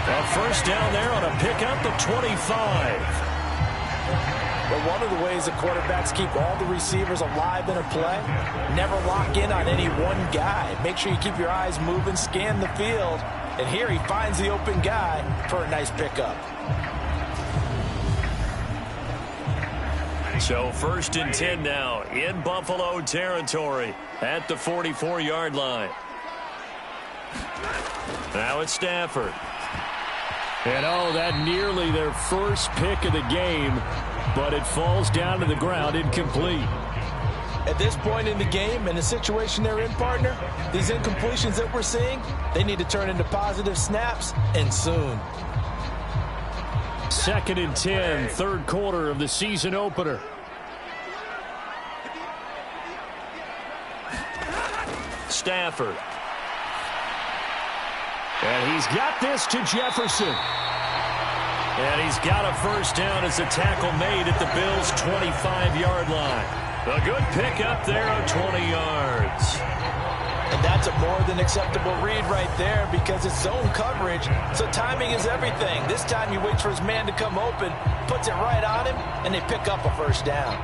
A first down there on a pickup of 25. But one of the ways the quarterbacks keep all the receivers alive in a play, never lock in on any one guy. Make sure you keep your eyes moving, scan the field. And here he finds the open guy for a nice pickup. So 1st and 10 now in Buffalo territory at the 44-yard line. Now it's Stafford. And that nearly their first pick of the game, but it falls down to the ground incomplete. At this point in the game, in the situation they're in, partner, these incompletions that we're seeing, they need to turn into positive snaps, and soon. 2nd and 10, third quarter of the season opener. Stafford. And he's got this to Jefferson. And he's got a first down as a tackle made at the Bills' 25-yard line. A good pickup there of 20 yards. And that's a more than acceptable read right there because it's zone coverage, so timing is everything. This time he waits for his man to come open, puts it right on him, and they pick up a first down.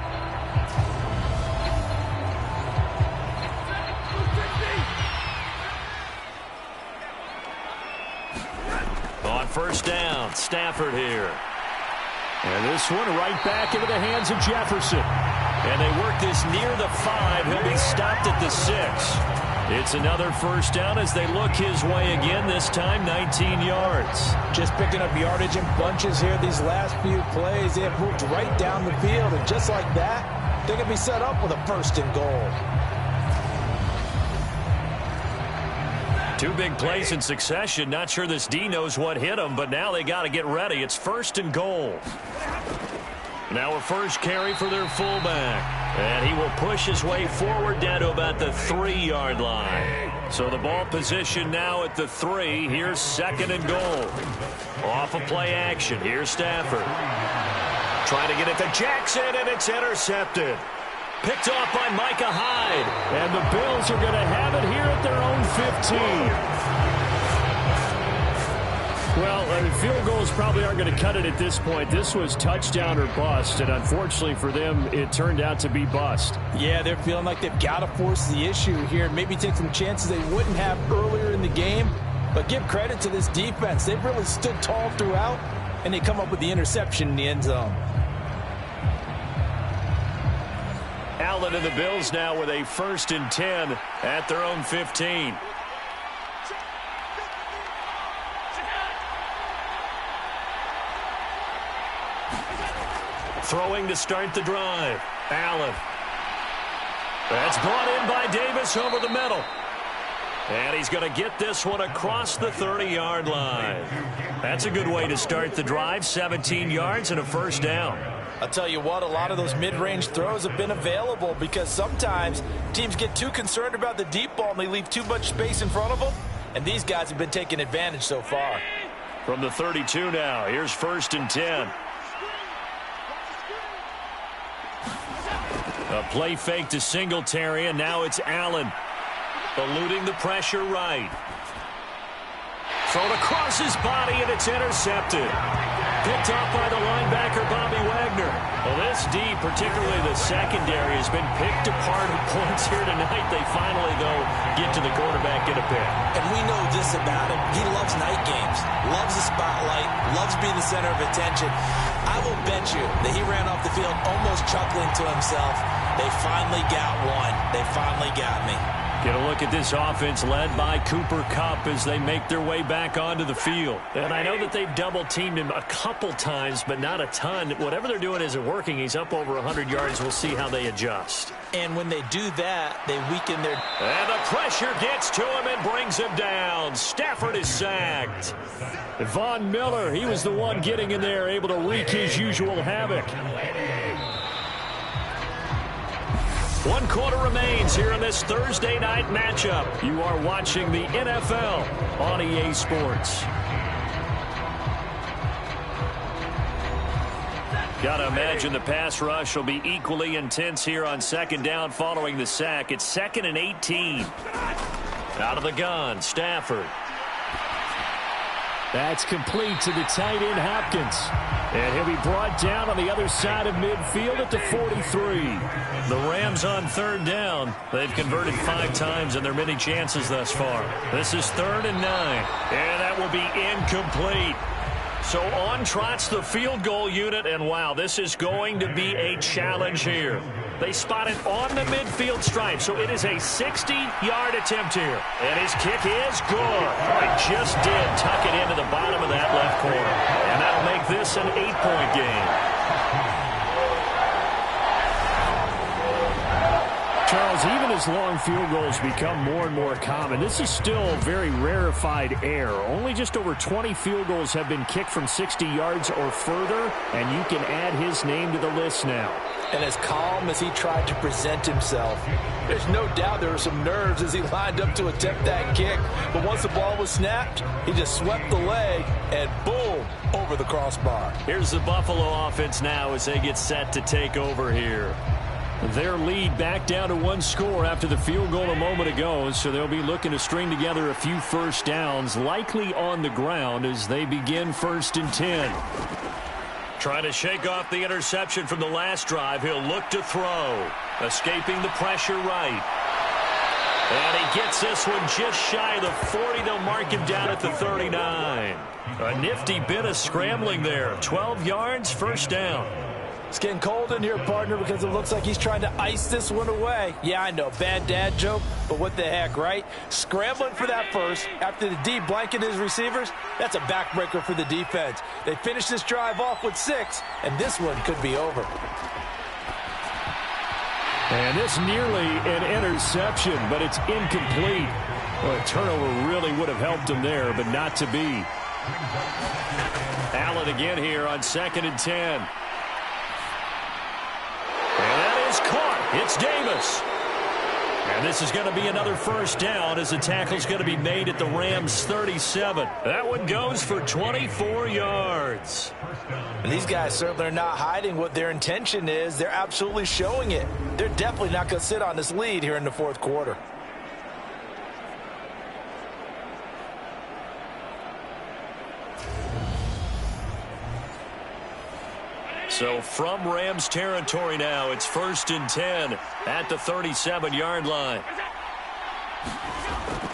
On first down, Stafford here. And this one right back into the hands of Jefferson. And they work this near the 5. He'll be stopped at the 6. It's another first down as they look his way again, this time 19 yards. Just picking up yardage in bunches here these last few plays. They have moved right down the field, and just like that, they're going to be set up with a 1st and goal. 2 big plays in succession. Not sure this D knows what hit him, but now they got to get ready. It's 1st and goal. Now a first carry for their fullback. And he will push his way forward down to about the 3-yard line. So the ball position now at the 3. Here's 2nd and goal. Off of play action. Here's Stafford. Trying to get it to Jackson, and it's intercepted. Picked off by Micah Hyde. And the Bills are going to have it here at their own 15. Well, field goals probably aren't going to cut it at this point. This was touchdown or bust, and unfortunately for them, it turned out to be bust. Yeah, they're feeling like they've got to force the issue here. Maybe take some chances they wouldn't have earlier in the game. But give credit to this defense. They've really stood tall throughout, and they come up with the interception in the end zone. Allen and the Bills now with a 1st and 10 at their own 15. Throwing to start the drive. Allen. That's brought in by Davis over the middle. And he's going to get this one across the 30-yard line. That's a good way to start the drive. 17 yards and a first down. I'll tell you what, a lot of those mid-range throws have been available because sometimes teams get too concerned about the deep ball and they leave too much space in front of them. And these guys have been taking advantage so far. From the 32 now, here's 1st and 10. A play fake to Singletary, and now it's Allen. Eluding the pressure right. Thrown across his body, and it's intercepted. Picked off by the linebacker, Bobby Wagner. Well, this D, particularly the secondary, has been picked apart at points here tonight. They finally, though, get to the quarterback in a pick. And we know this about him. He loves night games, loves the spotlight, loves being the center of attention. I will bet you that he ran off the field almost chuckling to himself. They finally got one. They finally got me. Get a look at this offense led by Cooper Kupp as they make their way back onto the field. And I know that they've double-teamed him a couple times, but not a ton. Whatever they're doing isn't working. He's up over 100 yards. We'll see how they adjust. And when they do that, they weaken their... And the pressure gets to him and brings him down. Stafford is sacked. Von Miller, he was the one getting in there, able to wreak his usual havoc. 1 quarter remains here in this Thursday night matchup. You are watching the NFL on EA Sports. Got to imagine the pass rush will be equally intense here on second down following the sack. It's 2nd and 18. Out of the gun, Stafford. That's complete to the tight end, Hopkins. And he'll be brought down on the other side of midfield at the 43. The Rams on 3rd down. They've converted 5 times in their many chances thus far. This is 3rd and 9. And that will be incomplete. So on trots the field goal unit, and wow, this is going to be a challenge here. They spot it on the midfield stripe, so it is a 60-yard attempt here. And his kick is good. He just did tuck it into the bottom of that left corner. And that'll make this an 8-point game. Charles, even as long field goals become more and more common, this is still very rarefied air. Only just over 20 field goals have been kicked from 60 yards or further, and you can add his name to the list now. And as calm as he tried to present himself, there's no doubt there were some nerves as he lined up to attempt that kick. But once the ball was snapped, he just swept the leg and boom, over the crossbar. Here's the Buffalo offense now as they get set to take over here. Their lead back down to 1 score after the field goal a moment ago, so they'll be looking to string together a few first downs, likely on the ground as they begin 1st and 10. Trying to shake off the interception from the last drive. He'll look to throw. Escaping the pressure right. And he gets this one just shy of the 40. They'll mark him down at the 39. A nifty bit of scrambling there. 12 yards, 1st down. It's getting cold in here, partner, because it looks like he's trying to ice this one away. Yeah, I know, bad dad joke, but what the heck, right? Scrambling for that first after the D blanketed his receivers, that's a backbreaker for the defense. They finish this drive off with 6, and this one could be over. And this nearly an interception, but it's incomplete. Well, a turnover really would have helped him there, but not to be. Allen again here on 2nd and 10. And that is caught. It's Davis. And this is going to be another 1st down as the tackle's going to be made at the Rams' 37. That one goes for 24 yards. And these guys certainly are not hiding what their intention is. They're absolutely showing it. They're definitely not going to sit on this lead here in the 4th quarter. So from Rams territory now, it's 1st and 10 at the 37-yard line.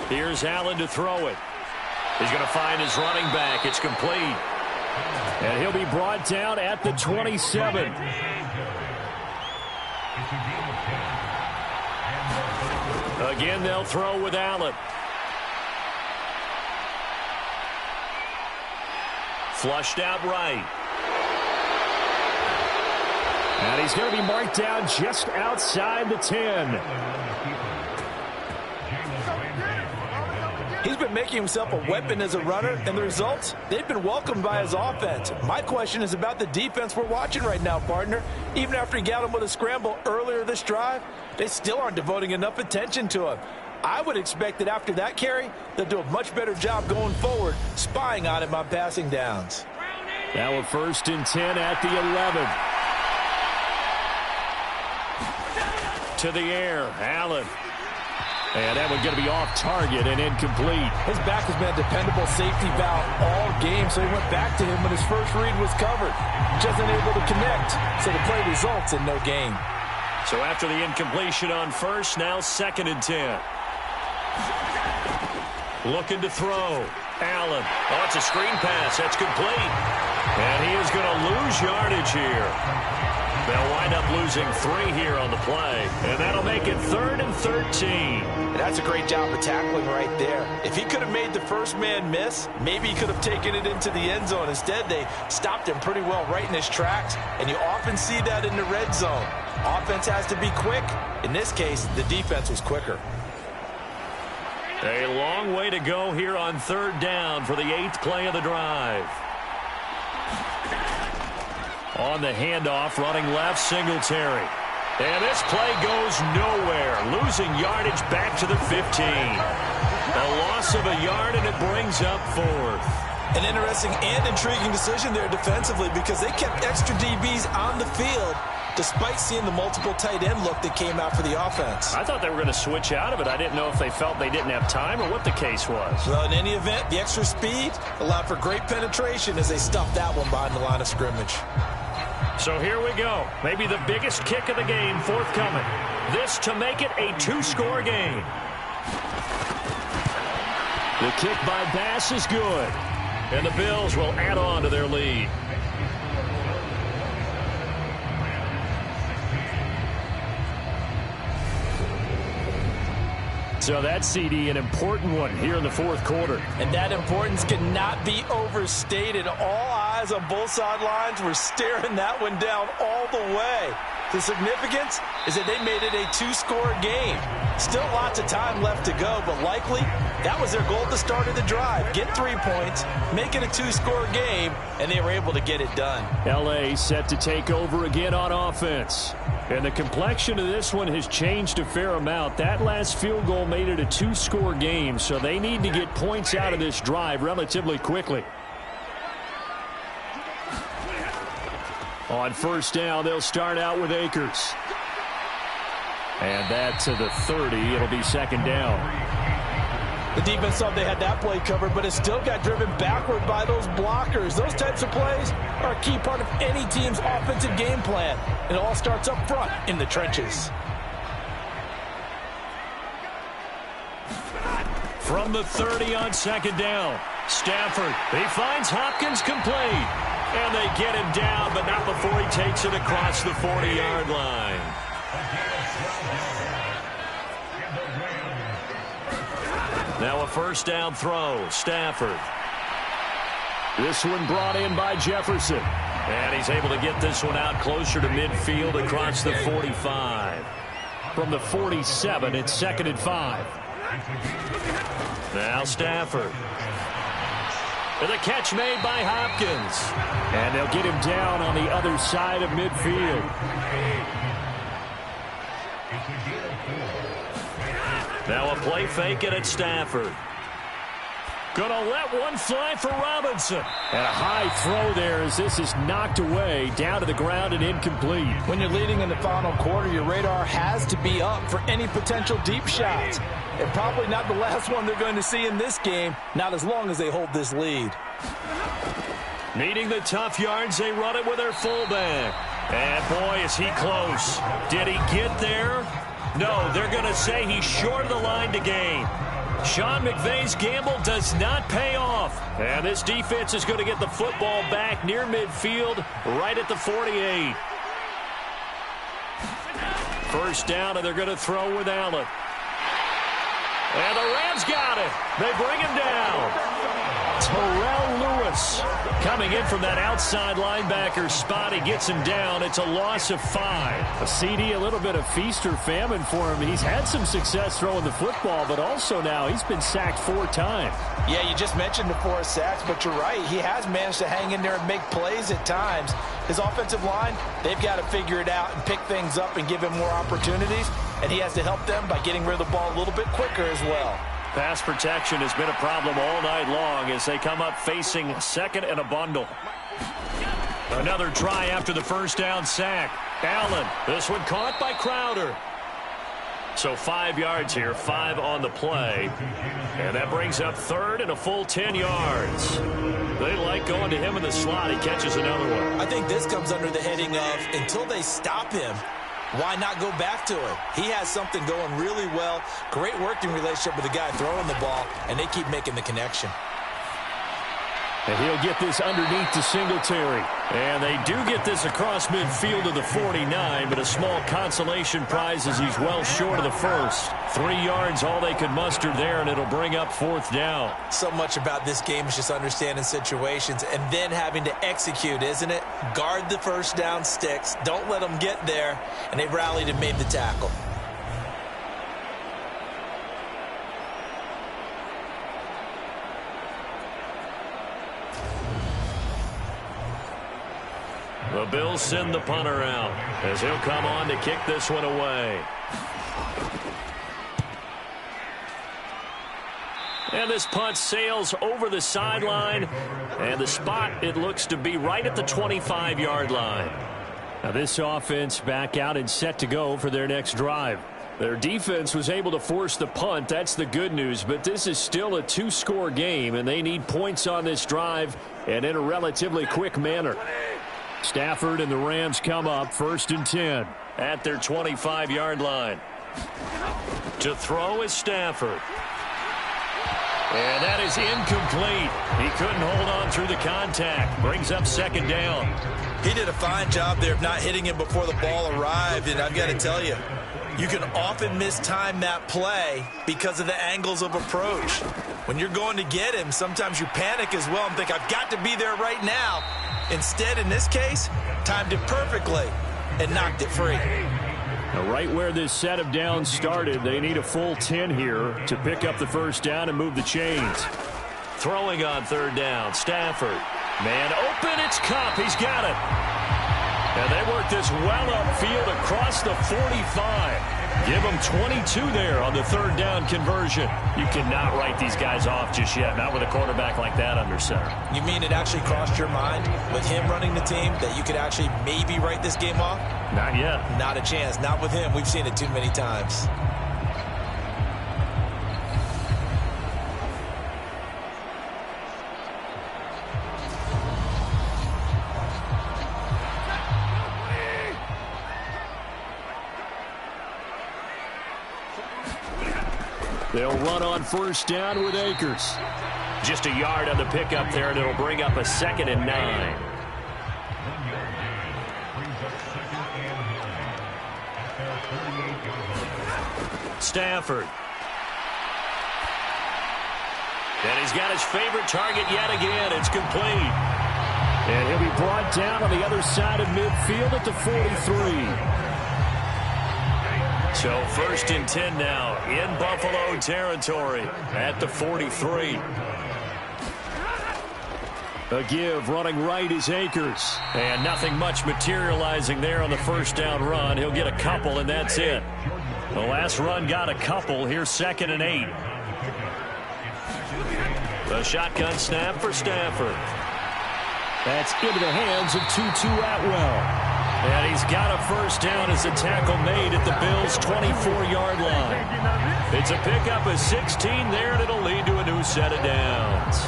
Here's Allen to throw it. He's going to find his running back. It's complete. And he'll be brought down at the 27. Again, they'll throw with Allen. Flushed out right. And he's going to be marked down just outside the 10. He's been making himself a weapon as a runner, and the results, they've been welcomed by his offense. My question is about the defense we're watching right now, partner. Even after he got him with a scramble earlier this drive, they still aren't devoting enough attention to him. I would expect that after that carry, they'll do a much better job going forward, spying on him on passing downs. Now a 1st and 10 at the 11. To the air, Allen. And that one's going to be off target and incomplete. His back has been a dependable safety valve all game, so he went back to him when his first read was covered. Just unable to connect, so the play results in no gain. So after the incompletion on 1st, now 2nd and 10. Looking to throw. Allen. Oh, it's a screen pass. That's complete. And he is going to lose yardage here. They'll wind up losing 3 here on the play. And that'll make it 3rd and 13. And that's a great job of tackling right there. If he could have made the first man miss, maybe he could have taken it into the end zone. Instead, they stopped him pretty well right in his tracks. And you often see that in the red zone. Offense has to be quick. In this case, the defense was quicker. A long way to go here on 3rd down for the 8th play of the drive. On the handoff, running left, Singletary. And this play goes nowhere. Losing yardage back to the 15. A loss of a yard, and it brings up 4th. An interesting and intriguing decision there defensively because they kept extra DBs on the field despite seeing the multiple tight end look that came out for the offense. I thought they were going to switch out of it. I didn't know if they felt they didn't have time or what the case was. Well, in any event, the extra speed allowed for great penetration as they stuffed that one behind the line of scrimmage. So here we go. Maybe the biggest kick of the game forthcoming. This to make it a two-score game. The kick by Bass is good. And the Bills will add on to their lead. So that CD, an important one here in the fourth quarter. And that importance cannot be overstated. All eyes on both sidelines were staring that one down all the way. The significance is that they made it a two-score game. Still lots of time left to go, but likely that was their goal at the start of the drive. Get 3 points, make it a two-score game, and they were able to get it done. L.A. set to take over again on offense. And the complexion of this one has changed a fair amount. That last field goal made it a two-score game, so they need to get points out of this drive relatively quickly. On first down, they'll start out with Akers. And that to the 30. It'll be second down. The defense thought they had that play covered, but it still got driven backward by those blockers. Those types of plays are a key part of any team's offensive game plan. It all starts up front in the trenches. From the 30 on second down, Stafford. He finds Hopkins complete. And they get him down, but not before he takes it across the 40-yard line. Now a first down throw, Stafford. This one brought in by Jefferson. And he's able to get this one out closer to midfield across the 45. From the 47, it's 2nd and 5. Now Stafford. And the catch made by Hopkins. And they'll get him down on the other side of midfield. Now a play fake it at Stafford. Gonna let one fly for Robinson. And a high throw there as this is knocked away down to the ground and incomplete. When you're leading in the final quarter, your radar has to be up for any potential deep shots. And probably not the last one they're going to see in this game, not as long as they hold this lead. Needing the tough yards, they run it with their fullback. And boy, is he close. Did he get there? No, they're going to say he's short of the line to gain. Sean McVay's gamble does not pay off. And this defense is going to get the football back near midfield, right at the 48. First down, and they're going to throw with Allen. And the Rams got it. They bring him down. Terrell Lewis coming in from that outside linebacker spot. He gets him down. It's a loss of 5. A CD, a little bit of feast or famine for him. He's had some success throwing the football, but also now he's been sacked 4 times. Yeah, you just mentioned the 4 sacks, but you're right. He has managed to hang in there and make plays at times. His offensive line, they've got to figure it out and pick things up and give him more opportunities, and he has to help them by getting rid of the ball a little bit quicker as well. Pass protection has been a problem all night long as they come up facing second and a bundle. Another try after the first down sack. Allen, this one caught by Crowder. So 5 yards here, 5 on the play. And that brings up third and a full 10 yards. They like going to him in the slot. He catches another one. I think this comes under the heading of until they stop him, why not go back to it? He has something going really well. Great working relationship with the guy throwing the ball, and they keep making the connection. And he'll get this underneath to Singletary. And they do get this across midfield to the 49, but a small consolation prize as he's well short of the first. 3 yards, all they could muster there, and it'll bring up 4th down. So much about this game is just understanding situations and then having to execute, isn't it? Guard the first down sticks. Don't let them get there. And they rallied and made the tackle. The Bills send the punter out as he'll come on to kick this one away. And this punt sails over the sideline. And the spot, it looks to be right at the 25-yard line. Now this offense back out and set to go for their next drive. Their defense was able to force the punt. That's the good news. But this is still a two-score game, and they need points on this drive and in a relatively quick manner. Stafford and the Rams come up 1st and 10 at their 25-yard line. To throw is Stafford. And that is incomplete. He couldn't hold on through the contact. Brings up 2nd down. He did a fine job there of not hitting him before the ball arrived, and I've got to tell you, you can often mistime that play because of the angles of approach. When you're going to get him, sometimes you panic as well and think, I've got to be there right now. Instead, in this case, timed it perfectly and knocked it free. Now, right where this set of downs started, they need a full 10 here to pick up the 1st down and move the chains. Throwing on 3rd down, Stafford. Man open, it's Kupp. He's got it. And they work this well upfield across the 45. Give them 22 there on the 3rd down conversion. You cannot write these guys off just yet, not with a quarterback like that under center. You mean it actually crossed your mind with him running the team that you could actually maybe write this game off? Not yet. Not a chance. Not with him. We've seen it too many times. They'll run on 1st down with Akers. Just a yard on the pickup there, and it'll bring up a 2nd and 9. Stafford. And he's got his favorite target yet again. It's complete. And he'll be brought down on the other side of midfield at the 43. So 1st and 10 now in Buffalo territory at the 43. A give running right is Akers. And nothing much materializing there on the 1st down run. He'll get a couple, and that's it. The last run got a couple. Here's 2nd and 8. The shotgun snap for Stafford. That's into the hands of Tutu Atwell. And he's got a 1st down as a tackle made at the Bills' 24-yard line. It's a pickup of 16 there, and it'll lead to a new set of downs.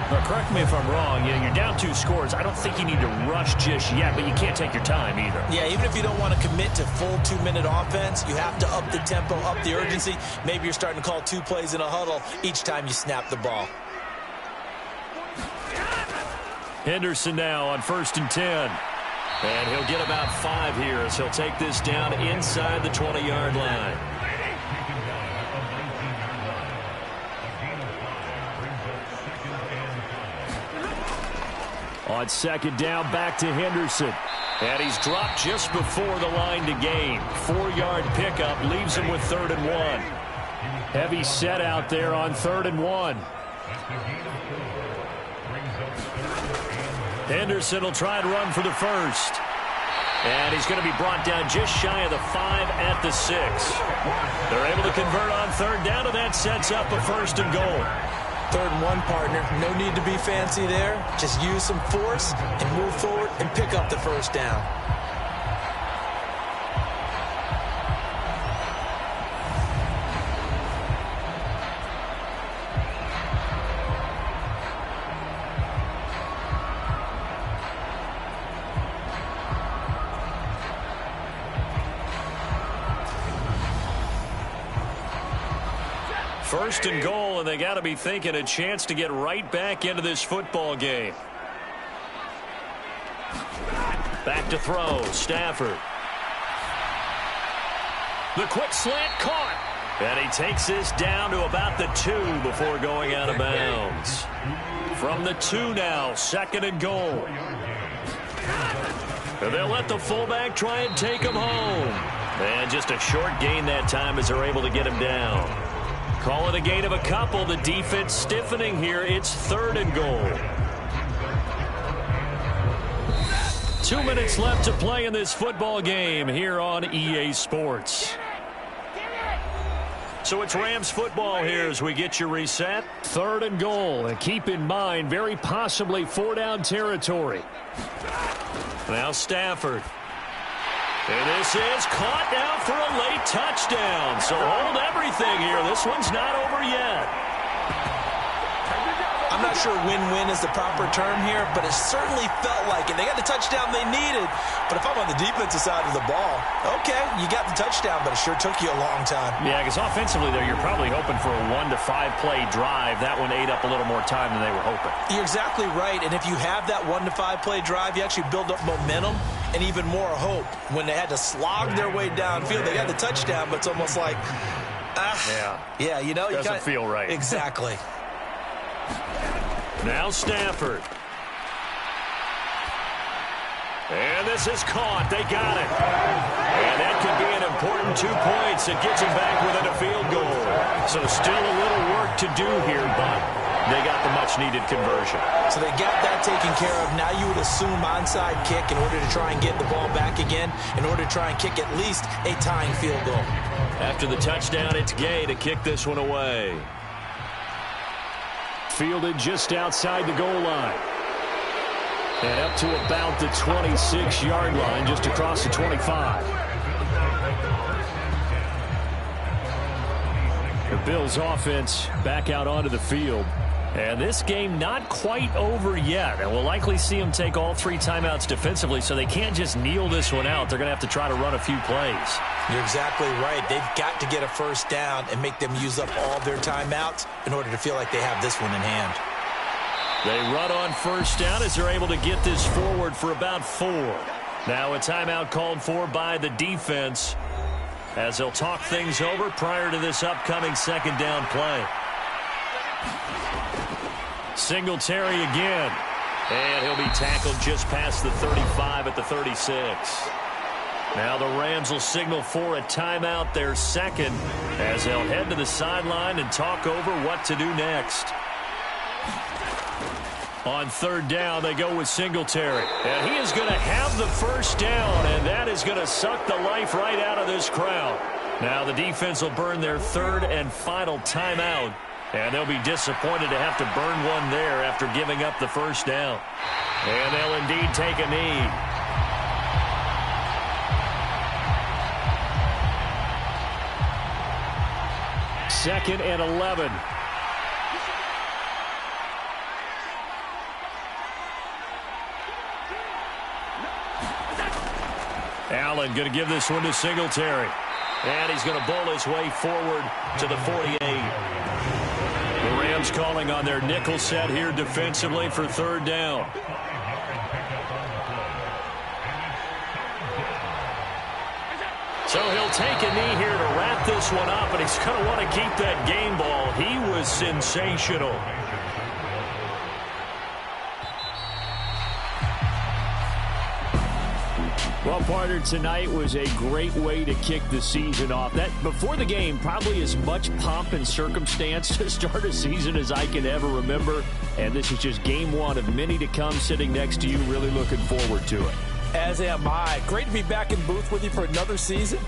Now, correct me if I'm wrong. You know, you're down 2 scores. I don't think you need to rush just yet, but you can't take your time either. Yeah, even if you don't want to commit to full 2-minute offense, you have to up the tempo, up the urgency. Maybe you're starting to call 2 plays in a huddle each time you snap the ball. Henderson now on 1st and 10. And he'll get about 5 here as he'll take this down inside the 20-yard line. On 2nd down, back to Henderson. And he's dropped just before the line to gain. 4-yard pickup leaves him with 3rd and 1. Heavy set out there on 3rd and 1. Henderson will try and run for the 1st. And he's going to be brought down just shy of the 5 at the 6. They're able to convert on 3rd down, and that sets up a 1st and goal. 3rd and 1, partner. No need to be fancy there. Just use some force and move forward and pick up the 1st down. First and goal, and they got to be thinking a chance to get right back into this football game. Back to throw, Stafford. The quick slant caught. And he takes this down to about the 2 before going out of bounds. From the 2 now, 2nd and goal. And they'll let the fullback try and take him home. And just a short gain that time as they're able to get him down. Call it a gain of a couple. The defense stiffening here. It's 3rd and goal. 2 minutes left to play in this football game here on EA Sports. So it's Rams football here as we get you reset. 3rd and goal, and keep in mind, very possibly 4-down territory. Now Stafford. And this is caught now for a late touchdown. So hold everything here. This one's not over yet. I'm not sure win-win is the proper term here, but it certainly felt like it. They got the touchdown they needed, but if I'm on the defensive side of the ball, okay, you got the touchdown, but it sure took you a long time. Yeah, because offensively there, you're probably hoping for a 1 to 5 play drive. That one ate up a little more time than they were hoping. You're exactly right, and if you have that 1 to 5 play drive, you actually build up momentum and even more hope. When they had to slog their way downfield, they got the touchdown, but it's almost like, yeah, you know, doesn't feel right. Exactly. Now Stafford. And this is caught. They got it. And that could be an important 2 points. It gets them back within a field goal. So still a little work to do here, but they got the much-needed conversion. So they got that taken care of. Now you would assume onside kick in order to try and get the ball back again, in order to try and kick at least a tying field goal. After the touchdown, it's Gay to kick this one away. Fielded just outside the goal line. And up to about the 26-yard line, just across the 25. The Bills offense back out onto the field. And this game not quite over yet. And we'll likely see them take all 3 timeouts defensively, so they can't just kneel this one out. They're going to have to try to run a few plays. You're exactly right. They've got to get a first down and make them use up all their timeouts in order to feel like they have this one in hand. They run on first down as they're able to get this forward for about 4. Now a timeout called for by the defense as they'll talk things over prior to this upcoming second down play. Singletary again. And he'll be tackled just past the 35 at the 36. Now the Rams will signal for a timeout, their second, as they'll head to the sideline and talk over what to do next. On 3rd down, they go with Singletary. And he is going to have the first down, and that is going to suck the life right out of this crowd. Now the defense will burn their 3rd and final timeout. And they'll be disappointed to have to burn one there after giving up the first down. And they'll indeed take a knee. Second and 11. Allen going to give this one to Singletary. And he's going to bowl his way forward to the 48. The Rams calling on their nickel set here defensively for 3rd down. So he'll take a knee here to wrap this one up, and he's going to want to keep that game ball. He was sensational. Well, partner, tonight was a great way to kick the season off. That before the game, probably as much pomp and circumstance to start a season as I can ever remember. And this is just game 1 of many to come. Sitting next to you, really looking forward to it. As am I. Great to be back in booth with you for another season.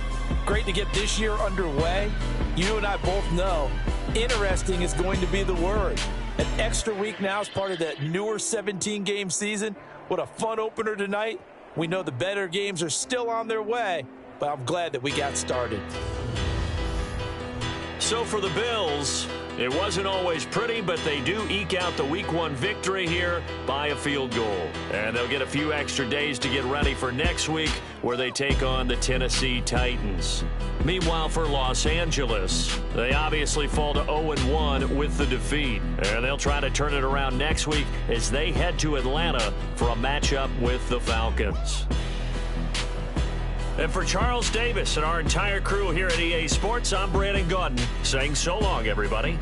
Great to get this year underway. You and I both know interesting is going to be the word. An extra week now as part of that newer 17-game season. What a fun opener tonight. We know the better games are still on their way, but I'm glad that we got started. So for the Bills, it wasn't always pretty, but they do eke out the Week 1 victory here by a field goal. And they'll get a few extra days to get ready for next week, where they take on the Tennessee Titans. Meanwhile, for Los Angeles, they obviously fall to 0-1 with the defeat. And they'll try to turn it around next week as they head to Atlanta for a matchup with the Falcons. And for Charles Davis and our entire crew here at EA Sports, I'm Brandon Gaudin saying so long, everybody.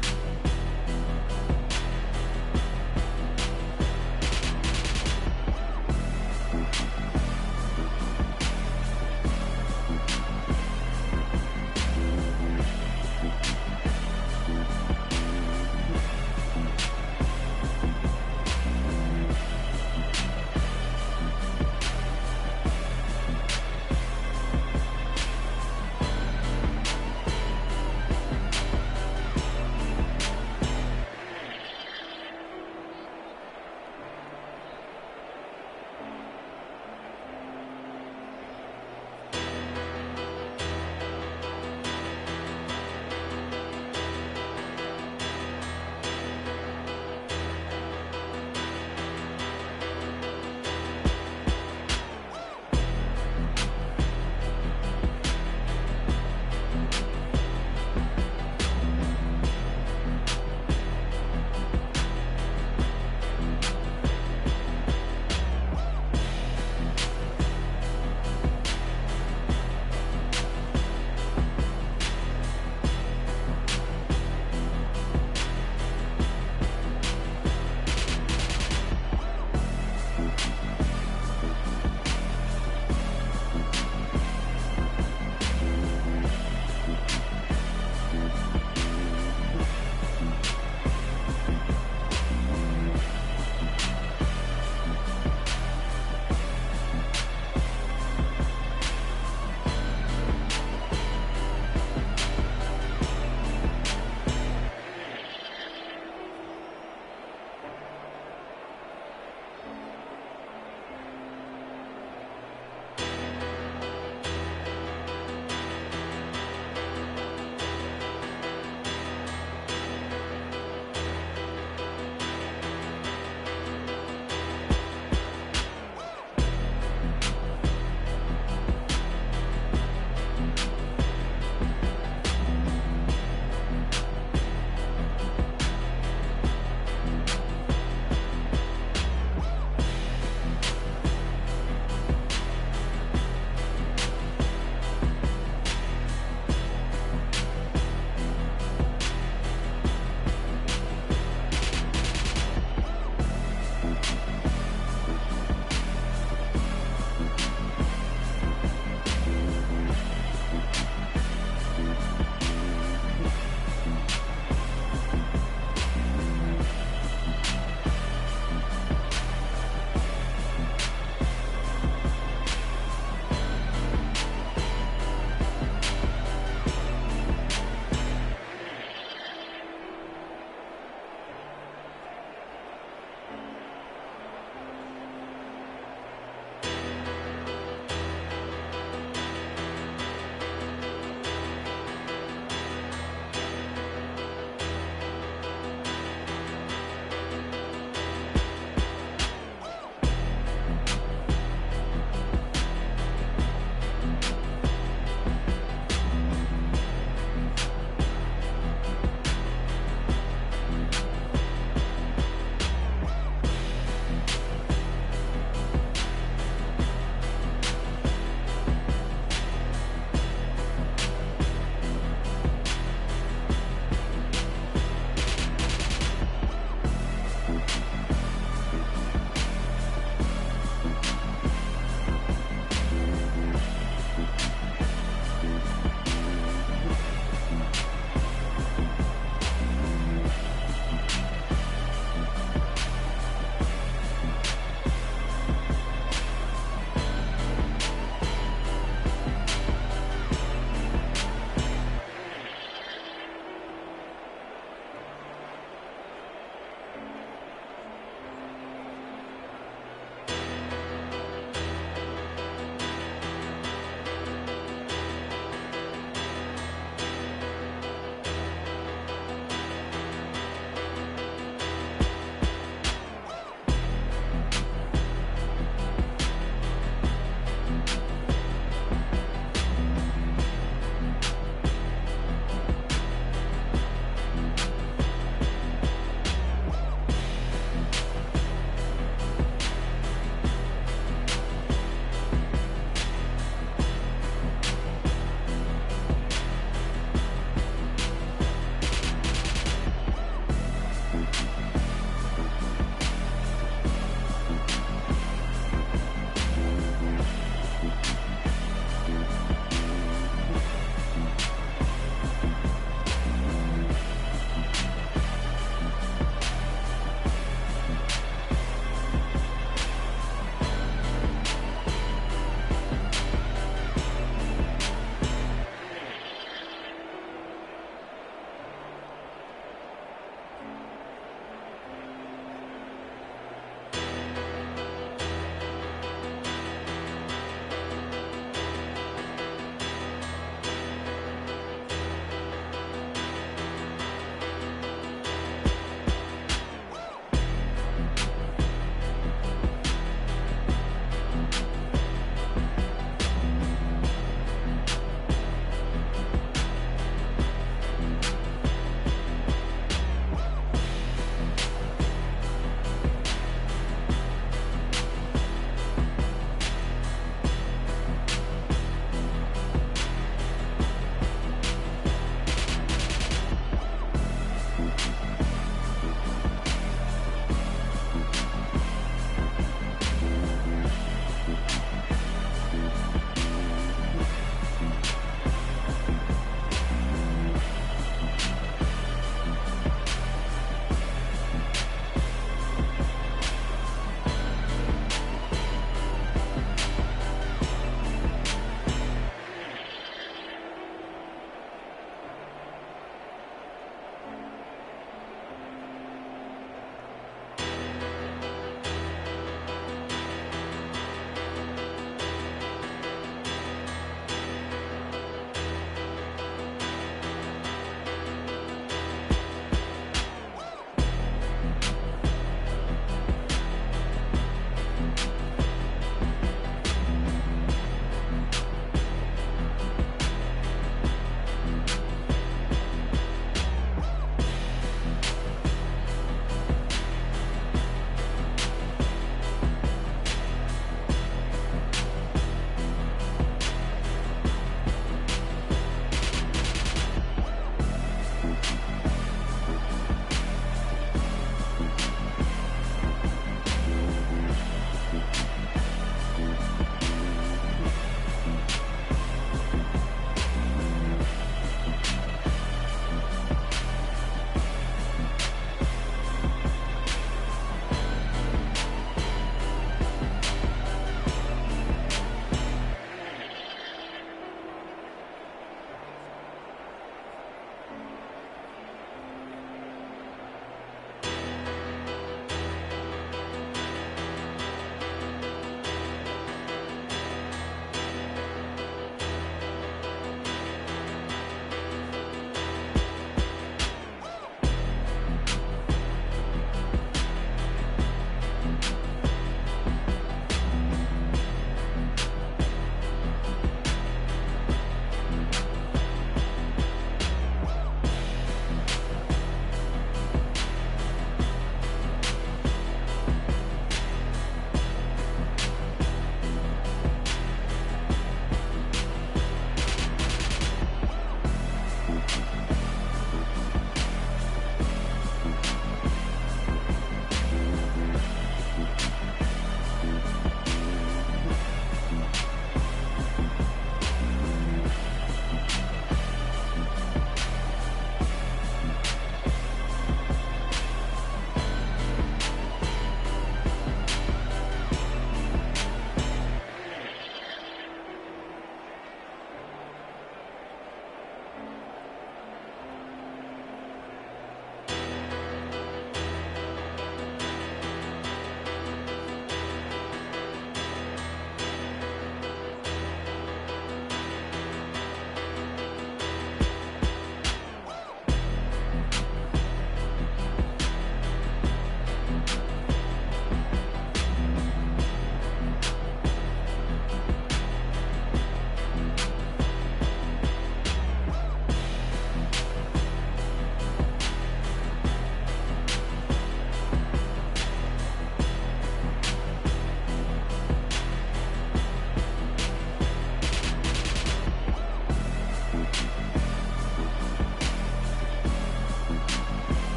Madden.